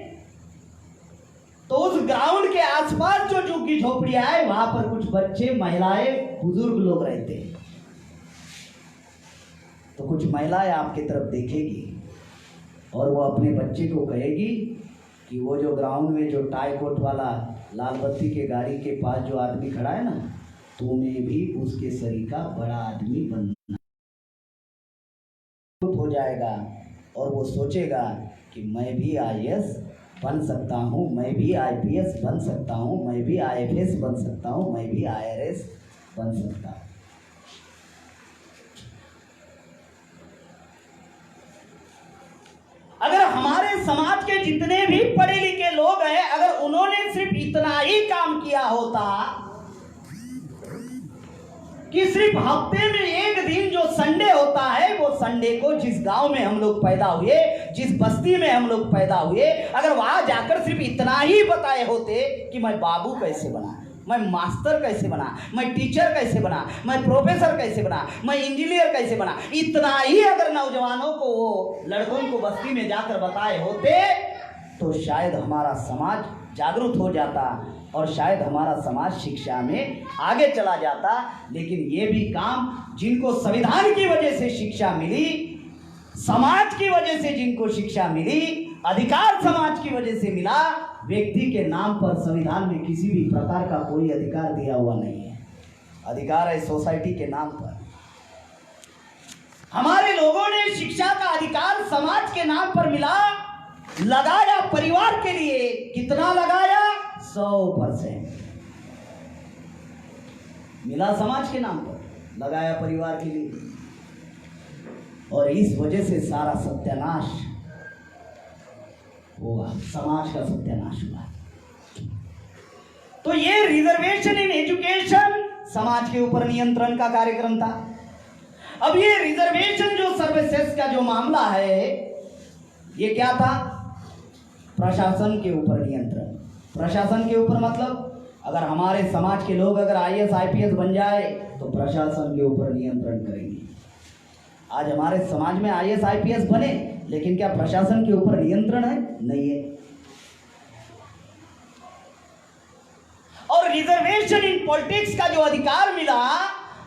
तो उस ग्राउंड के आसपास जो झुग्गी झोपड़ियां है वहां पर कुछ बच्चे, महिलाएं, बुजुर्ग लोग रहते हैं। तो कुछ महिलाएं आपकी तरफ देखेगी और वो अपने बच्चे को कहेगी कि वो जो ग्राउंड में जो टाई कोट वाला लाल बत्ती के गाड़ी के पास जो आदमी खड़ा है ना, तुम्हें भी उसके सरीका बड़ा आदमी बनना हो जाएगा। और वो सोचेगा कि मैं भी आईएएस बन सकता हूँ, मैं भी आईपीएस बन सकता हूँ, मैं भी आईएफएस बन सकता हूँ, मैं भी आईआरएस बन सकता हूँ। अगर हमारे समाज के जितने भी पढ़े लिखे लोग हैं, अगर उन्होंने सिर्फ इतना ही काम किया होता कि सिर्फ हफ्ते में एक दिन जो संडे होता है, वो संडे को जिस गांव में हम लोग पैदा हुए, जिस बस्ती में हम लोग पैदा हुए, अगर वहां जाकर सिर्फ इतना ही बताए होते कि मैं बाबू कैसे बना, मैं मास्टर कैसे बना, मैं टीचर कैसे बना, मैं प्रोफेसर कैसे बना, मैं इंजीनियर कैसे बना, इतना ही अगर नौजवानों को, वो लड़कों को बस्ती में जाकर बताए होते, तो शायद हमारा समाज जागरूक हो जाता और शायद हमारा समाज शिक्षा में आगे चला जाता। लेकिन ये भी काम जिनको संविधान की वजह से शिक्षा मिली, समाज की वजह से जिनको शिक्षा मिली, अधिकार समाज की वजह से मिला, व्यक्ति के नाम पर संविधान में किसी भी प्रकार का कोई अधिकार दिया हुआ नहीं है। अधिकार है सोसाइटी के नाम पर। हमारे लोगों ने शिक्षा का अधिकार समाज के नाम पर मिला, लगाया परिवार के लिए। कितना लगाया? 100% मिला समाज के नाम पर, लगाया परिवार के लिए। और इस वजह से सारा सत्यानाश हुआ, समाज का सत्यानाश हुआ। तो ये रिजर्वेशन इन एजुकेशन समाज के ऊपर नियंत्रण का कार्यक्रम था। अब ये रिजर्वेशन जो सर्विसेज का जो मामला है, ये क्या था? प्रशासन के ऊपर नियंत्रण। प्रशासन के ऊपर मतलब अगर हमारे समाज के लोग अगर आईएएस आईपीएस बन जाए तो प्रशासन के ऊपर नियंत्रण करेंगे। आज हमारे समाज में आईएएस आईपीएस बने, लेकिन क्या प्रशासन के ऊपर नियंत्रण है? नहीं है। और रिजर्वेशन इन पॉलिटिक्स का जो अधिकार मिला,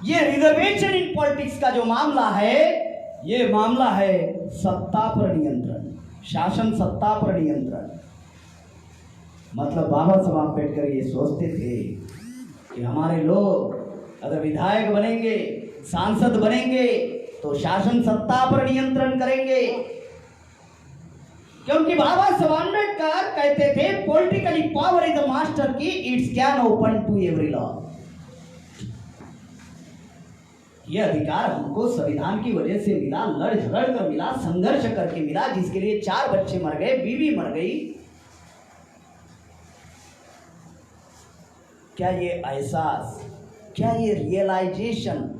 ये रिजर्वेशन इन पॉलिटिक्स का जो मामला है, ये मामला है सत्ता पर नियंत्रण, शासन सत्ता पर नियंत्रण। मतलब बाबा साहब अम्बेडकर ये सोचते थे कि हमारे लोग अगर विधायक बनेंगे, सांसद बनेंगे, तो शासन सत्ता पर नियंत्रण करेंगे। क्योंकि बाबा साहब अम्बेडकर कहते थे politically power is the master key, it's can open to every law. यह अधिकार हमको संविधान की वजह से मिला, लड़ झगड़ कर मिला, संघर्ष करके मिला, जिसके लिए 4 बच्चे मर गए, बीवी मर गई। क्या ये एहसास, क्या ये रियलाइजेशन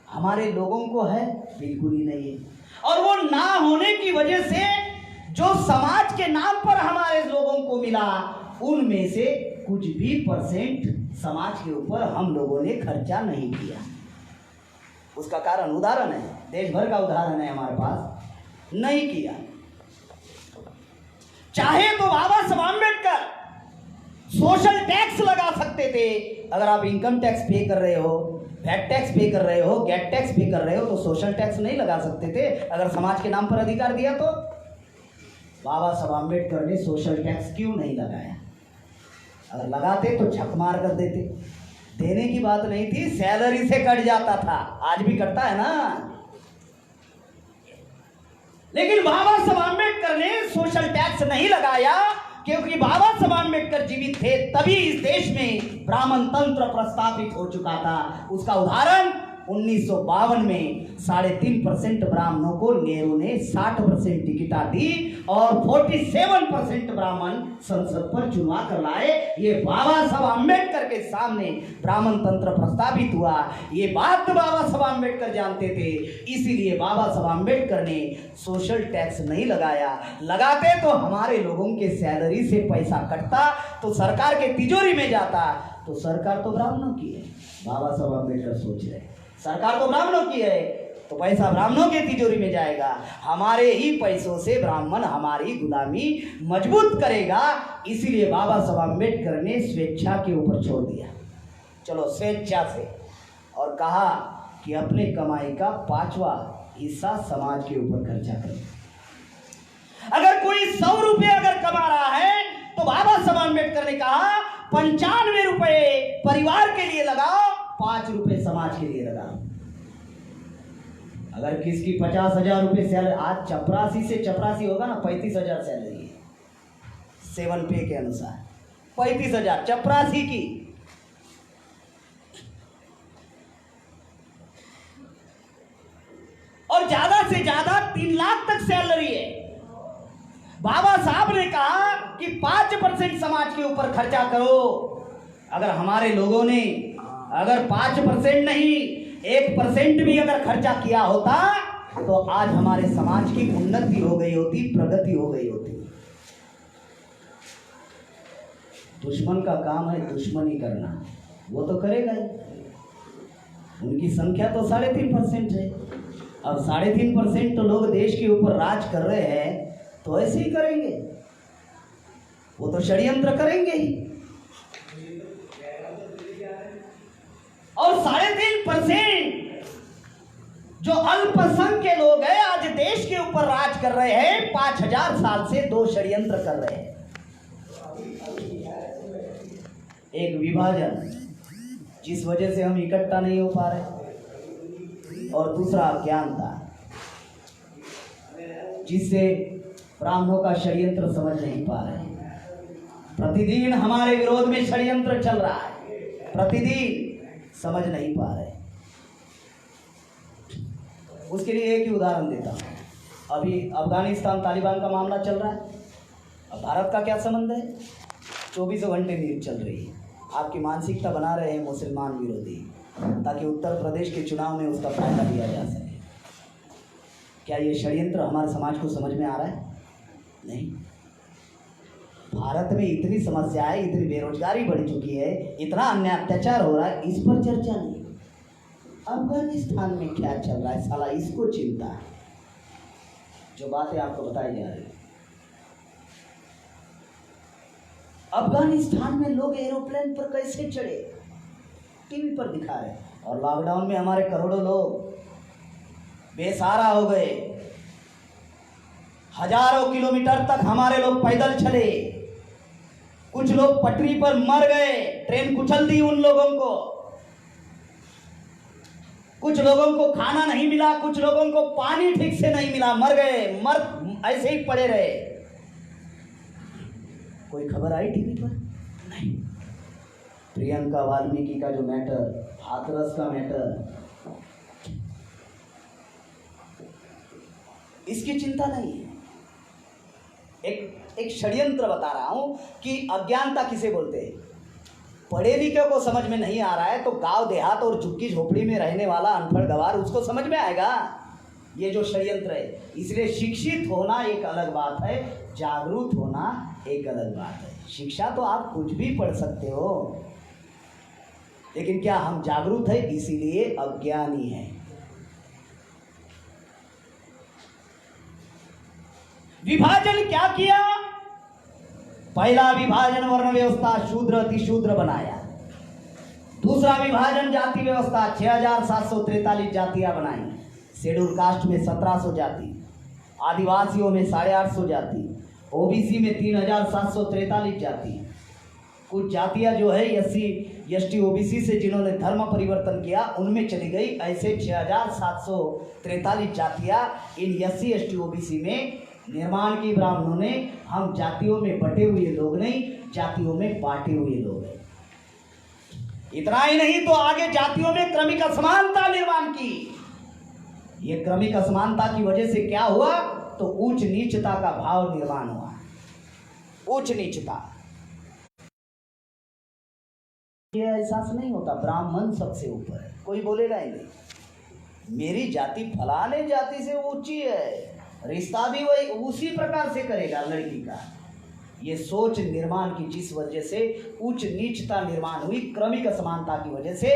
हमारे लोगों को है? बिल्कुल ही नहीं है। और वो ना होने की वजह से जो समाज के नाम पर हमारे लोगों को मिला, उनमें से कुछ भी % समाज के ऊपर हम लोगों ने खर्चा नहीं किया। उसका कारण उदाहरण है, देश भर का उदाहरण है हमारे पास। नहीं किया। चाहे तो बाबा साहब अम्बेडकर सोशल टैक्स लगा सकते थे। अगर आप इनकम टैक्स पे कर रहे हो, वैट टैक्स पे कर रहे हो, गेट टैक्स पे कर रहे हो, तो सोशल टैक्स नहीं लगा सकते थे अगर समाज के नाम पर अधिकार दिया तो? बाबा साहब अम्बेडकर ने सोशल टैक्स क्यों नहीं लगाया? अगर लगाते तो झक मार कर देते। देने की बात नहीं थी, सैलरी से कट जाता था। आज भी कटता है ना। लेकिन बाबा साहब अम्बेडकर ने सोशल टैक्स नहीं लगाया, क्योंकि बाबा साहब अम्बेडकर जीवित थे तभी इस देश में ब्राह्मण तंत्र प्रस्तावित हो चुका था। उसका उदाहरण 1952 में 3.5% ब्राह्मणों को नेहरू ने 60% टिकटा दी और 47% ब्राह्मण संसद पर चुनवा कर लाए। ये बाबा साहब अम्बेडकर के सामने ब्राह्मण तंत्र प्रस्तावित हुआ। ये बात बाबा साहब अम्बेडकर जानते थे, इसीलिए बाबा साहब अम्बेडकर ने सोशल टैक्स नहीं लगाया। लगाते तो हमारे लोगों के सैलरी से पैसा कटता, तो सरकार के तिजोरी में जाता। तो सरकार तो ब्राह्मणों की है, बाबा साहब अम्बेडकर सोच रहे सरकार तो ब्राह्मणों की है, तो पैसा ब्राह्मणों के तिजोरी में जाएगा। हमारे ही पैसों से ब्राह्मण हमारी गुलामी मजबूत करेगा। इसीलिए बाबा साहब अम्बेडकर ने स्वेच्छा के ऊपर छोड़ दिया, चलो स्वेच्छा से, और कहा कि अपने कमाई का 5वां हिस्सा समाज के ऊपर खर्चा करो। अगर कोई 100 रुपये अगर कमा रहा है तो बाबा साहब अम्बेडकर ने कहा 95 रुपये परिवार के लिए लगाओ, 5 रुपये समाज के लिए लगाओ। अगर किसकी 50,000 रुपये सैलरी, आज चपरासी से चपरासी होगा ना 35,000 सैलरी है 7 पे के अनुसार, 35,000 चपरासी की। और ज्यादा से ज्यादा 3 लाख तक सैलरी है। बाबा साहब ने कहा कि 5% समाज के ऊपर खर्चा करो। अगर हमारे लोगों ने अगर 5% नहीं 1% भी अगर खर्चा किया होता तो आज हमारे समाज की उन्नति हो गई होती, प्रगति हो गई होती। दुश्मन का काम है दुश्मनी करना, वो तो करेगा ही। उनकी संख्या तो 3.5% है। अब 3.5% तो लोग देश के ऊपर राज कर रहे हैं, तो ऐसे ही करेंगे, वो तो षड्यंत्र करेंगे ही। और 3.5% जो अल्पसंख्यक के लोग हैं आज देश के ऊपर राज कर रहे हैं, 5000 साल से 2 षड्यंत्र कर रहे हैं। एक विभाजन, जिस वजह से हम इकट्ठा नहीं हो पा रहे, और दूसरा अज्ञानता, जिससे ब्राह्मणों का षड्यंत्र समझ नहीं पा रहे। प्रतिदिन हमारे विरोध में षड्यंत्र चल रहा है, प्रतिदिन समझ नहीं पा रहे। उसके लिए एक ही उदाहरण देता हूँ। अभी अफगानिस्तान तालिबान का मामला चल रहा है, अब भारत का क्या संबंध है? 24 घंटे न्यूज चल रही है। आपकी मानसिकता बना रहे हैं मुसलमान विरोधी, ताकि उत्तर प्रदेश के चुनाव में उसका फायदा लिया जा सके। क्या ये षड्यंत्र हमारे समाज को समझ में आ रहा है? नहीं। भारत में इतनी समस्या है, इतनी बेरोजगारी बढ़ चुकी है, इतना अन्याय अत्याचार हो रहा है, इस पर चर्चा नहीं। अफगानिस्तान में क्या चल रहा है साला, इसको चिंता है। जो बातें आपको बताई जा रही है, अफगानिस्तान में लोग एरोप्लेन पर कैसे चढ़े, टीवी पर दिखा रहे। और लॉकडाउन में हमारे करोड़ों लोग बेसहारा हो गए। हजारों किलोमीटर तक हमारे लोग पैदल चले, कुछ लोग पटरी पर मर गए, ट्रेन कुचल दी उन लोगों को। कुछ लोगों को खाना नहीं मिला, कुछ लोगों को पानी ठीक से नहीं मिला, मर गए, ऐसे ही पड़े रहे। कोई खबर आई टीवी पर? नहीं। प्रियंका वाल्मीकि का जो मैटर, हाथरस का मैटर, इसकी चिंता नहीं है। एक षड्यंत्र बता रहा हूं कि अज्ञानता किसे बोलते हैं। पढ़े लिखे को समझ में नहीं आ रहा है तो गांव देहात और झुग्गी झोपड़ी में रहने वाला अनपढ़ गवार, उसको समझ में आएगा ये जो षड्यंत्र है। इसलिए शिक्षित होना एक अलग बात है, जागरूक होना एक अलग बात है। शिक्षा तो आप कुछ भी पढ़ सकते हो, लेकिन क्या हम जागरूक है? इसीलिए अज्ञानी है। विभाजन क्या किया? पहला विभाजन वर्ण व्यवस्था शूद्र अतिशूद्र बनाया। दूसरा विभाजन जाति व्यवस्था 6743 जातियां बनाई। शेड्यूल कास्ट में 1700 जाति, आदिवासियों में 850 जाति, ओबीसी में 3743 जाति। कुछ जातियां जो है एससी एसटी ओबीसी से जिन्होंने धर्म परिवर्तन किया उनमें चली गई। ऐसे 6743 जातियां इन एससी एसटी ओबीसी में निर्माण की ब्राह्मणों ने। हम जातियों में बटे हुए लोग नहीं, जातियों में बांटे हुए लोग हैं। इतना ही नहीं तो आगे जातियों में क्रमिक असमानता निर्माण की। ये क्रमिक असमानता की वजह से क्या हुआ? तो उच्च नीचता का भाव निर्माण हुआ। उच्च नीचता ये एहसास नहीं होता, ब्राह्मण सबसे ऊपर है, कोई बोलेगा ही नहीं मेरी जाति फलाने जाति से ऊंची है, रिश्ता भी वही उसी प्रकार से करेगा लड़की का। ये सोच निर्माण की जिस वजह से उच्च नीचता निर्माण हुई, क्रमिक असमानता की वजह से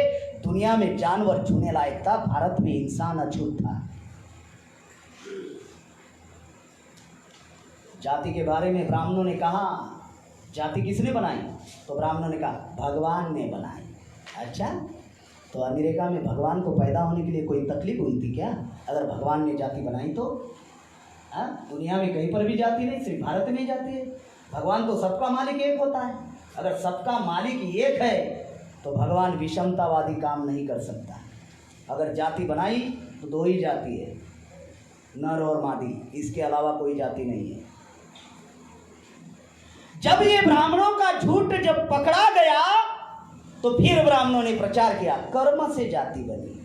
दुनिया में जानवर छूने लायक था, भारत में इंसान अछूत था। जाति के बारे में ब्राह्मणों ने कहा, जाति किसने बनाई? तो ब्राह्मणों ने कहा भगवान ने बनाई। अच्छा, तो अमेरिका में भगवान को पैदा होने के लिए कोई तकलीफ हुई थी क्या? अगर भगवान ने जाति बनाई तो दुनिया में कहीं पर भी जाति नहीं, सिर्फ भारत में ही जाति है। भगवान तो सबका मालिक एक होता है। अगर सबका मालिक एक है तो भगवान विषमतावादी काम नहीं कर सकता। अगर जाति बनाई तो दो ही जाति है, नर और मादी, इसके अलावा कोई जाति नहीं है। जब ये ब्राह्मणों का झूठ जब पकड़ा गया तो फिर ब्राह्मणों ने प्रचार किया कर्म से जाति बनी।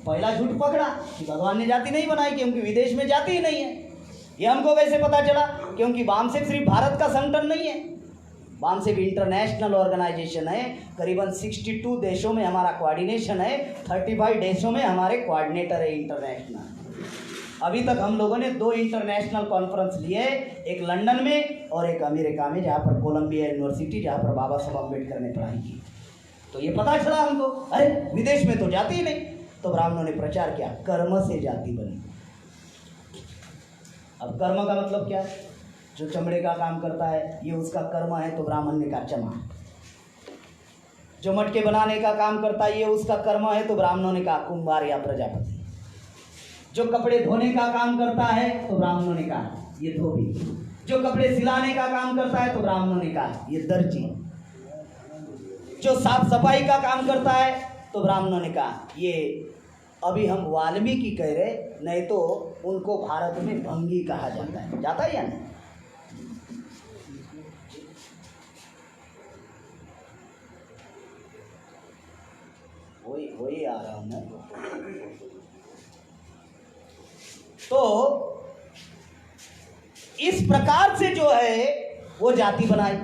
पहला झूठ पकड़ा कि भगवान ने जाति नहीं बनाई क्योंकि विदेश में जाति ही नहीं है। ये हमको कैसे पता चला? क्योंकि बामसेफ सिर्फ भारत का संगठन नहीं है, बामसेफ इंटरनेशनल ऑर्गेनाइजेशन है। करीबन 62 देशों में हमारा कोऑर्डिनेशन है, 35 देशों में हमारे कोऑर्डिनेटर है इंटरनेशनल। अभी तक हम लोगों ने 2 इंटरनेशनल कॉन्फ्रेंस लिए, एक लंदन में और एक अमेरिका में, जहाँ पर कोलंबिया यूनिवर्सिटी, जहाँ पर बाबा साहब अम्बेडकर ने पढ़ाई की। तो ये पता चला हमको, अरे विदेश में तो जाति ही नहीं। तो ब्राह्मणों ने प्रचार किया कर्म से जाति बनी। अब कर्म का मतलब क्या है? जो चमड़े का काम करता है ये उसका कर्म है, तो ब्राह्मण ने कहा चमा। जो मटके बनाने का काम करता है ये उसका कर्म है, तो ब्राह्मणों ने कहा कुंभार या प्रजापति। जो कपड़े धोने का काम करता है तो ब्राह्मणों ने कहा ये धोबी। जो कपड़े सिलाने का काम करता है तो ब्राह्मणों ने कहा ये दर्जी। जो साफ सफाई का काम करता है तो ब्राह्मणों ने कहा ये, अभी हम वाल्मीकि कह रहे, नहीं तो उनको भारत में भंगी कहा जाता है। जाता है या नहीं? वही आ रहा हूं मैं। तो इस प्रकार से जो है वो जाति बनाई।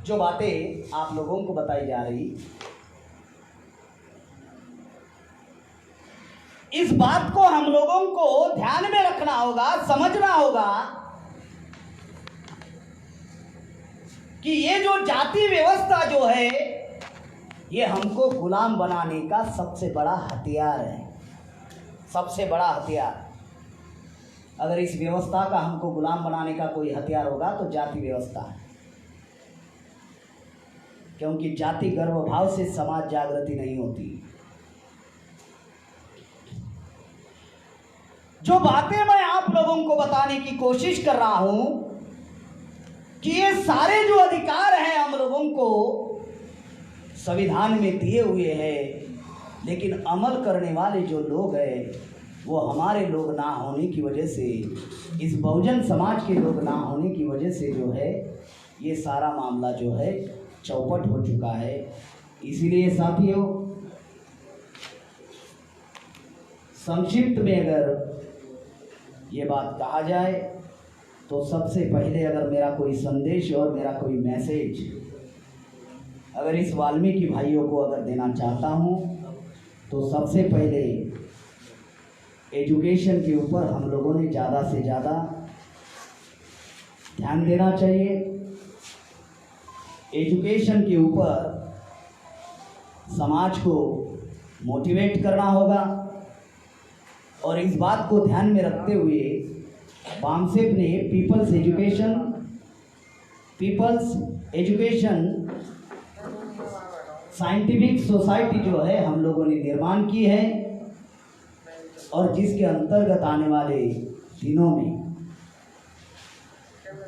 जो बातें आप लोगों को बताई जा रही, इस बात को हम लोगों को ध्यान में रखना होगा, समझना होगा कि ये जो जाति व्यवस्था जो है ये हमको गुलाम बनाने का सबसे बड़ा हथियार है, सबसे बड़ा हथियार। अगर इस व्यवस्था का हमको गुलाम बनाने का कोई हथियार होगा तो जाति व्यवस्था है, क्योंकि जाति गर्व भाव से समाज जागृति नहीं होती। जो बातें मैं आप लोगों को बताने की कोशिश कर रहा हूं कि ये सारे जो अधिकार हैं हम लोगों को संविधान में दिए हुए हैं, लेकिन अमल करने वाले जो लोग हैं वो हमारे लोग ना होने की वजह से, इस बहुजन समाज के लोग ना होने की वजह से जो है ये सारा मामला जो है चौपट हो चुका है। इसीलिए साथियों, संक्षिप्त में अगर ये बात कहा जाए तो सबसे पहले अगर मेरा कोई संदेश और मेरा कोई मैसेज अगर इस वाल्मीकि भाइयों को अगर देना चाहता हूँ तो सबसे पहले एजुकेशन के ऊपर हम लोगों ने ज़्यादा से ज़्यादा ध्यान देना चाहिए। एजुकेशन के ऊपर समाज को मोटिवेट करना होगा और इस बात को ध्यान में रखते हुए बामसेफ ने पीपल्स एजुकेशन साइंटिफिक सोसाइटी जो है हम लोगों ने निर्माण की है और जिसके अंतर्गत आने वाले दिनों में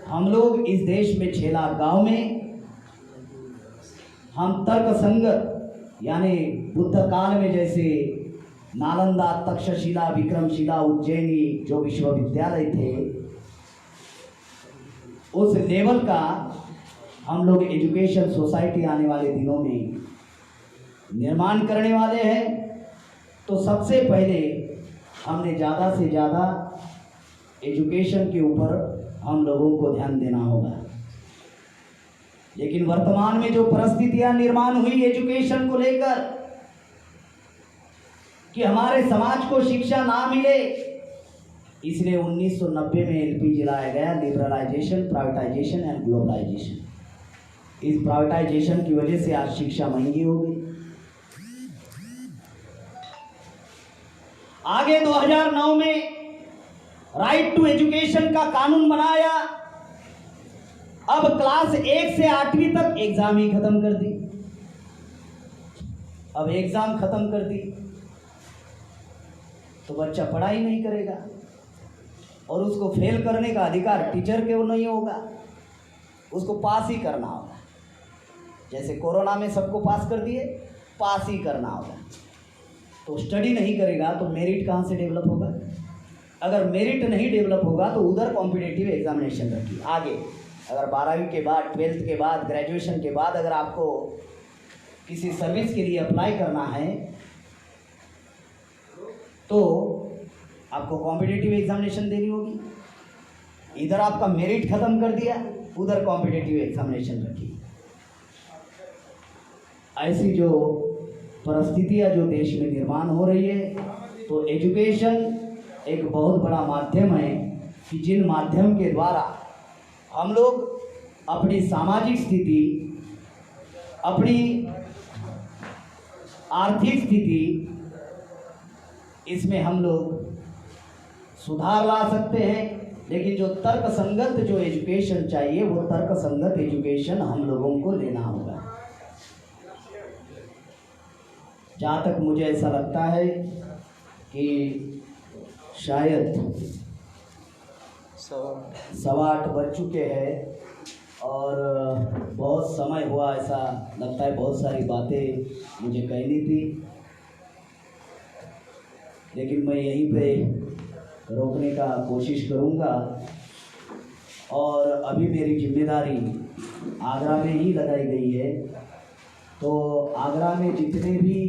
हम लोग इस देश में 6 लाख गाँव में हम तर्क संगत यानी बुद्ध काल में जैसे नालंदा, तक्षशिला, विक्रमशिला, उज्जैनी जो विश्वविद्यालय थे उस लेवल का हम लोग एजुकेशन सोसाइटी आने वाले दिनों में निर्माण करने वाले हैं। तो सबसे पहले हमने ज़्यादा से ज़्यादा एजुकेशन के ऊपर हम लोगों को ध्यान देना होगा। लेकिन वर्तमान में जो परिस्थितियां निर्माण हुई एजुकेशन को लेकर कि हमारे समाज को शिक्षा ना मिले, इसलिए 1990 में एलपीजी लाया गया, लिबरलाइजेशन, प्राइवेटाइजेशन एंड ग्लोबलाइजेशन। इस प्राइवेटाइजेशन की वजह से आज शिक्षा महंगी हो गई। आगे 2009 में राइट टू एजुकेशन का कानून बनाया। अब क्लास 1 से 8वीं तक एग्जाम ही खत्म कर दी। अब एग्जाम खत्म कर दी तो बच्चा पढ़ाई नहीं करेगा और उसको फेल करने का अधिकार टीचर के वो नहीं होगा, उसको पास ही करना होगा। जैसे कोरोना में सबको पास कर दिए, पास ही करना होगा। तो स्टडी नहीं करेगा तो मेरिट कहाँ से डेवलप होगा? अगर मेरिट नहीं डेवलप होगा तो उधर कॉम्पिटिटिव एग्जामिनेशन रखिए। आगे अगर 12वीं के बाद, 12th के बाद, ग्रेजुएशन के बाद अगर आपको किसी सर्विस के लिए अप्लाई करना है तो आपको कॉम्पिटिटिव एग्जामिनेशन देनी होगी। इधर आपका मेरिट खत्म कर दिया, उधर कॉम्पिटिटिव एग्जामिनेशन रखी। ऐसी जो परिस्थितियां जो देश में निर्माण हो रही है, तो एजुकेशन एक बहुत बड़ा माध्यम है कि जिन माध्यम के द्वारा हम लोग अपनी सामाजिक स्थिति, अपनी आर्थिक स्थिति, इसमें हम लोग सुधार ला सकते हैं। लेकिन जो तर्क संगत जो एजुकेशन चाहिए, वो तर्क संगत एजुकेशन हम लोगों को लेना होगा। जहाँ तक मुझे ऐसा लगता है कि शायद 8:15 बज चुके हैं और बहुत समय हुआ, ऐसा लगता है बहुत सारी बातें मुझे कहनी थी, लेकिन मैं यहीं पे रोकने का कोशिश करूँगा। और अभी मेरी जिम्मेदारी आगरा में ही लगाई गई है, तो आगरा में जितने भी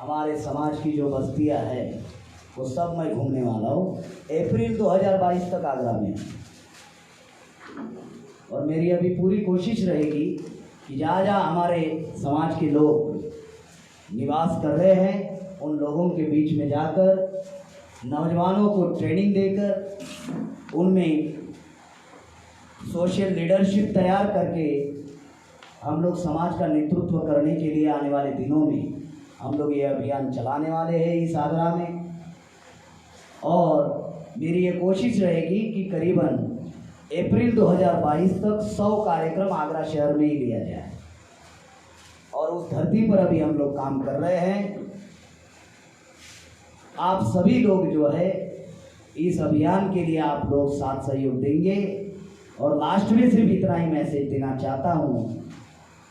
हमारे समाज की जो बस्तियां हैं वो सब मैं घूमने वाला हूँ। अप्रैल 2022 तक आगरा में, और मेरी अभी पूरी कोशिश रहेगी कि जहाँ जहाँ हमारे समाज के लोग निवास कर रहे हैं उन लोगों के बीच में जाकर नौजवानों को ट्रेनिंग देकर उनमें सोशल लीडरशिप तैयार करके हम लोग समाज का नेतृत्व करने के लिए आने वाले दिनों में हम लोग ये अभियान चलाने वाले हैं इस आगरा में। और मेरी ये कोशिश रहेगी कि करीबन अप्रैल 2022 तक 100 कार्यक्रम आगरा शहर में ही लिया जाए, और उस धरती पर अभी हम लोग काम कर रहे हैं। आप सभी लोग जो है इस अभियान के लिए आप लोग साथ सहयोग देंगे। और लास्ट में सिर्फ इतना ही मैसेज देना चाहता हूँ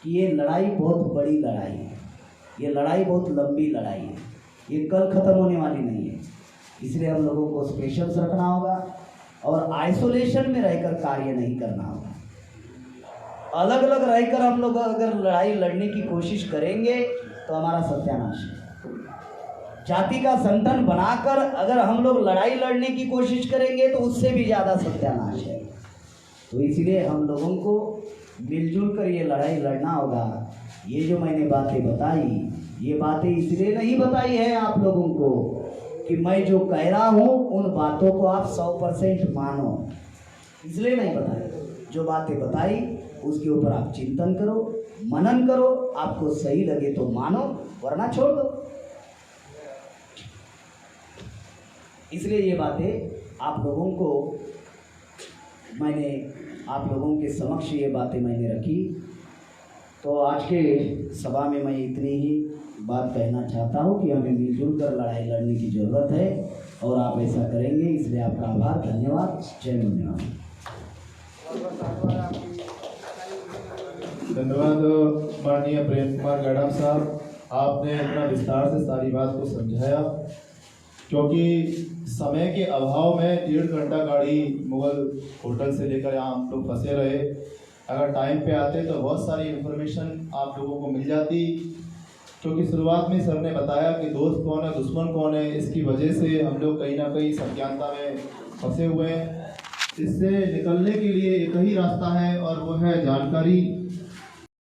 कि ये लड़ाई बहुत बड़ी लड़ाई है, ये लड़ाई बहुत लंबी लड़ाई है, ये कल ख़त्म होने वाली नहीं है। इसलिए हम लोगों को पेशेंस रखना होगा और आइसोलेशन में रहकर कार्य नहीं करना होगा। अलग अलग रहकर हम लोग अगर लड़ाई लड़ने की कोशिश करेंगे तो हमारा सत्यानाश है। जाति का संगठन बनाकर अगर हम लोग लड़ाई लड़ने की कोशिश करेंगे तो उससे भी ज़्यादा सत्यानाश है। तो इसलिए हम लोगों को मिलजुल कर ये लड़ाई लड़ना होगा। ये जो मैंने बातें बताई, ये बातें इसलिए नहीं बताई है आप लोगों को कि मैं जो कह रहा हूँ उन बातों को आप 100% मानो, इसलिए नहीं बताई। जो बातें बताई उसके ऊपर आप चिंतन करो, मनन करो, आपको सही लगे तो मानो, वरना छोड़ दो। इसलिए ये बातें आप लोगों को मैंने आप लोगों के समक्ष ये बातें मैंने रखी। तो आज के सभा में मैं इतनी ही बात कहना चाहता हूँ कि हमें मिलजुल कर लड़ाई लड़ने की ज़रूरत है और आप ऐसा करेंगे, इसलिए आपका आभार, धन्यवाद, जय धन्यवाद। धन्यवाद माननीय प्रेम कुमार गढ़ा साहब, आपने इतना विस्तार से सारी बात को समझाया। क्योंकि समय के अभाव में 1.5 घंटा गाड़ी मुगल होटल से लेकर यहाँ हम लोग फंसे रहे। अगर टाइम पे आते तो बहुत सारी इन्फॉर्मेशन आप लोगों को मिल जाती। क्योंकि शुरुआत में सर ने बताया कि दोस्त कौन है, दुश्मन कौन है, इसकी वजह से हम लोग कहीं ना कहीं सज्ञानता में फंसे हुए हैं। इससे निकलने के लिए एक ही रास्ता है और वो है जानकारी।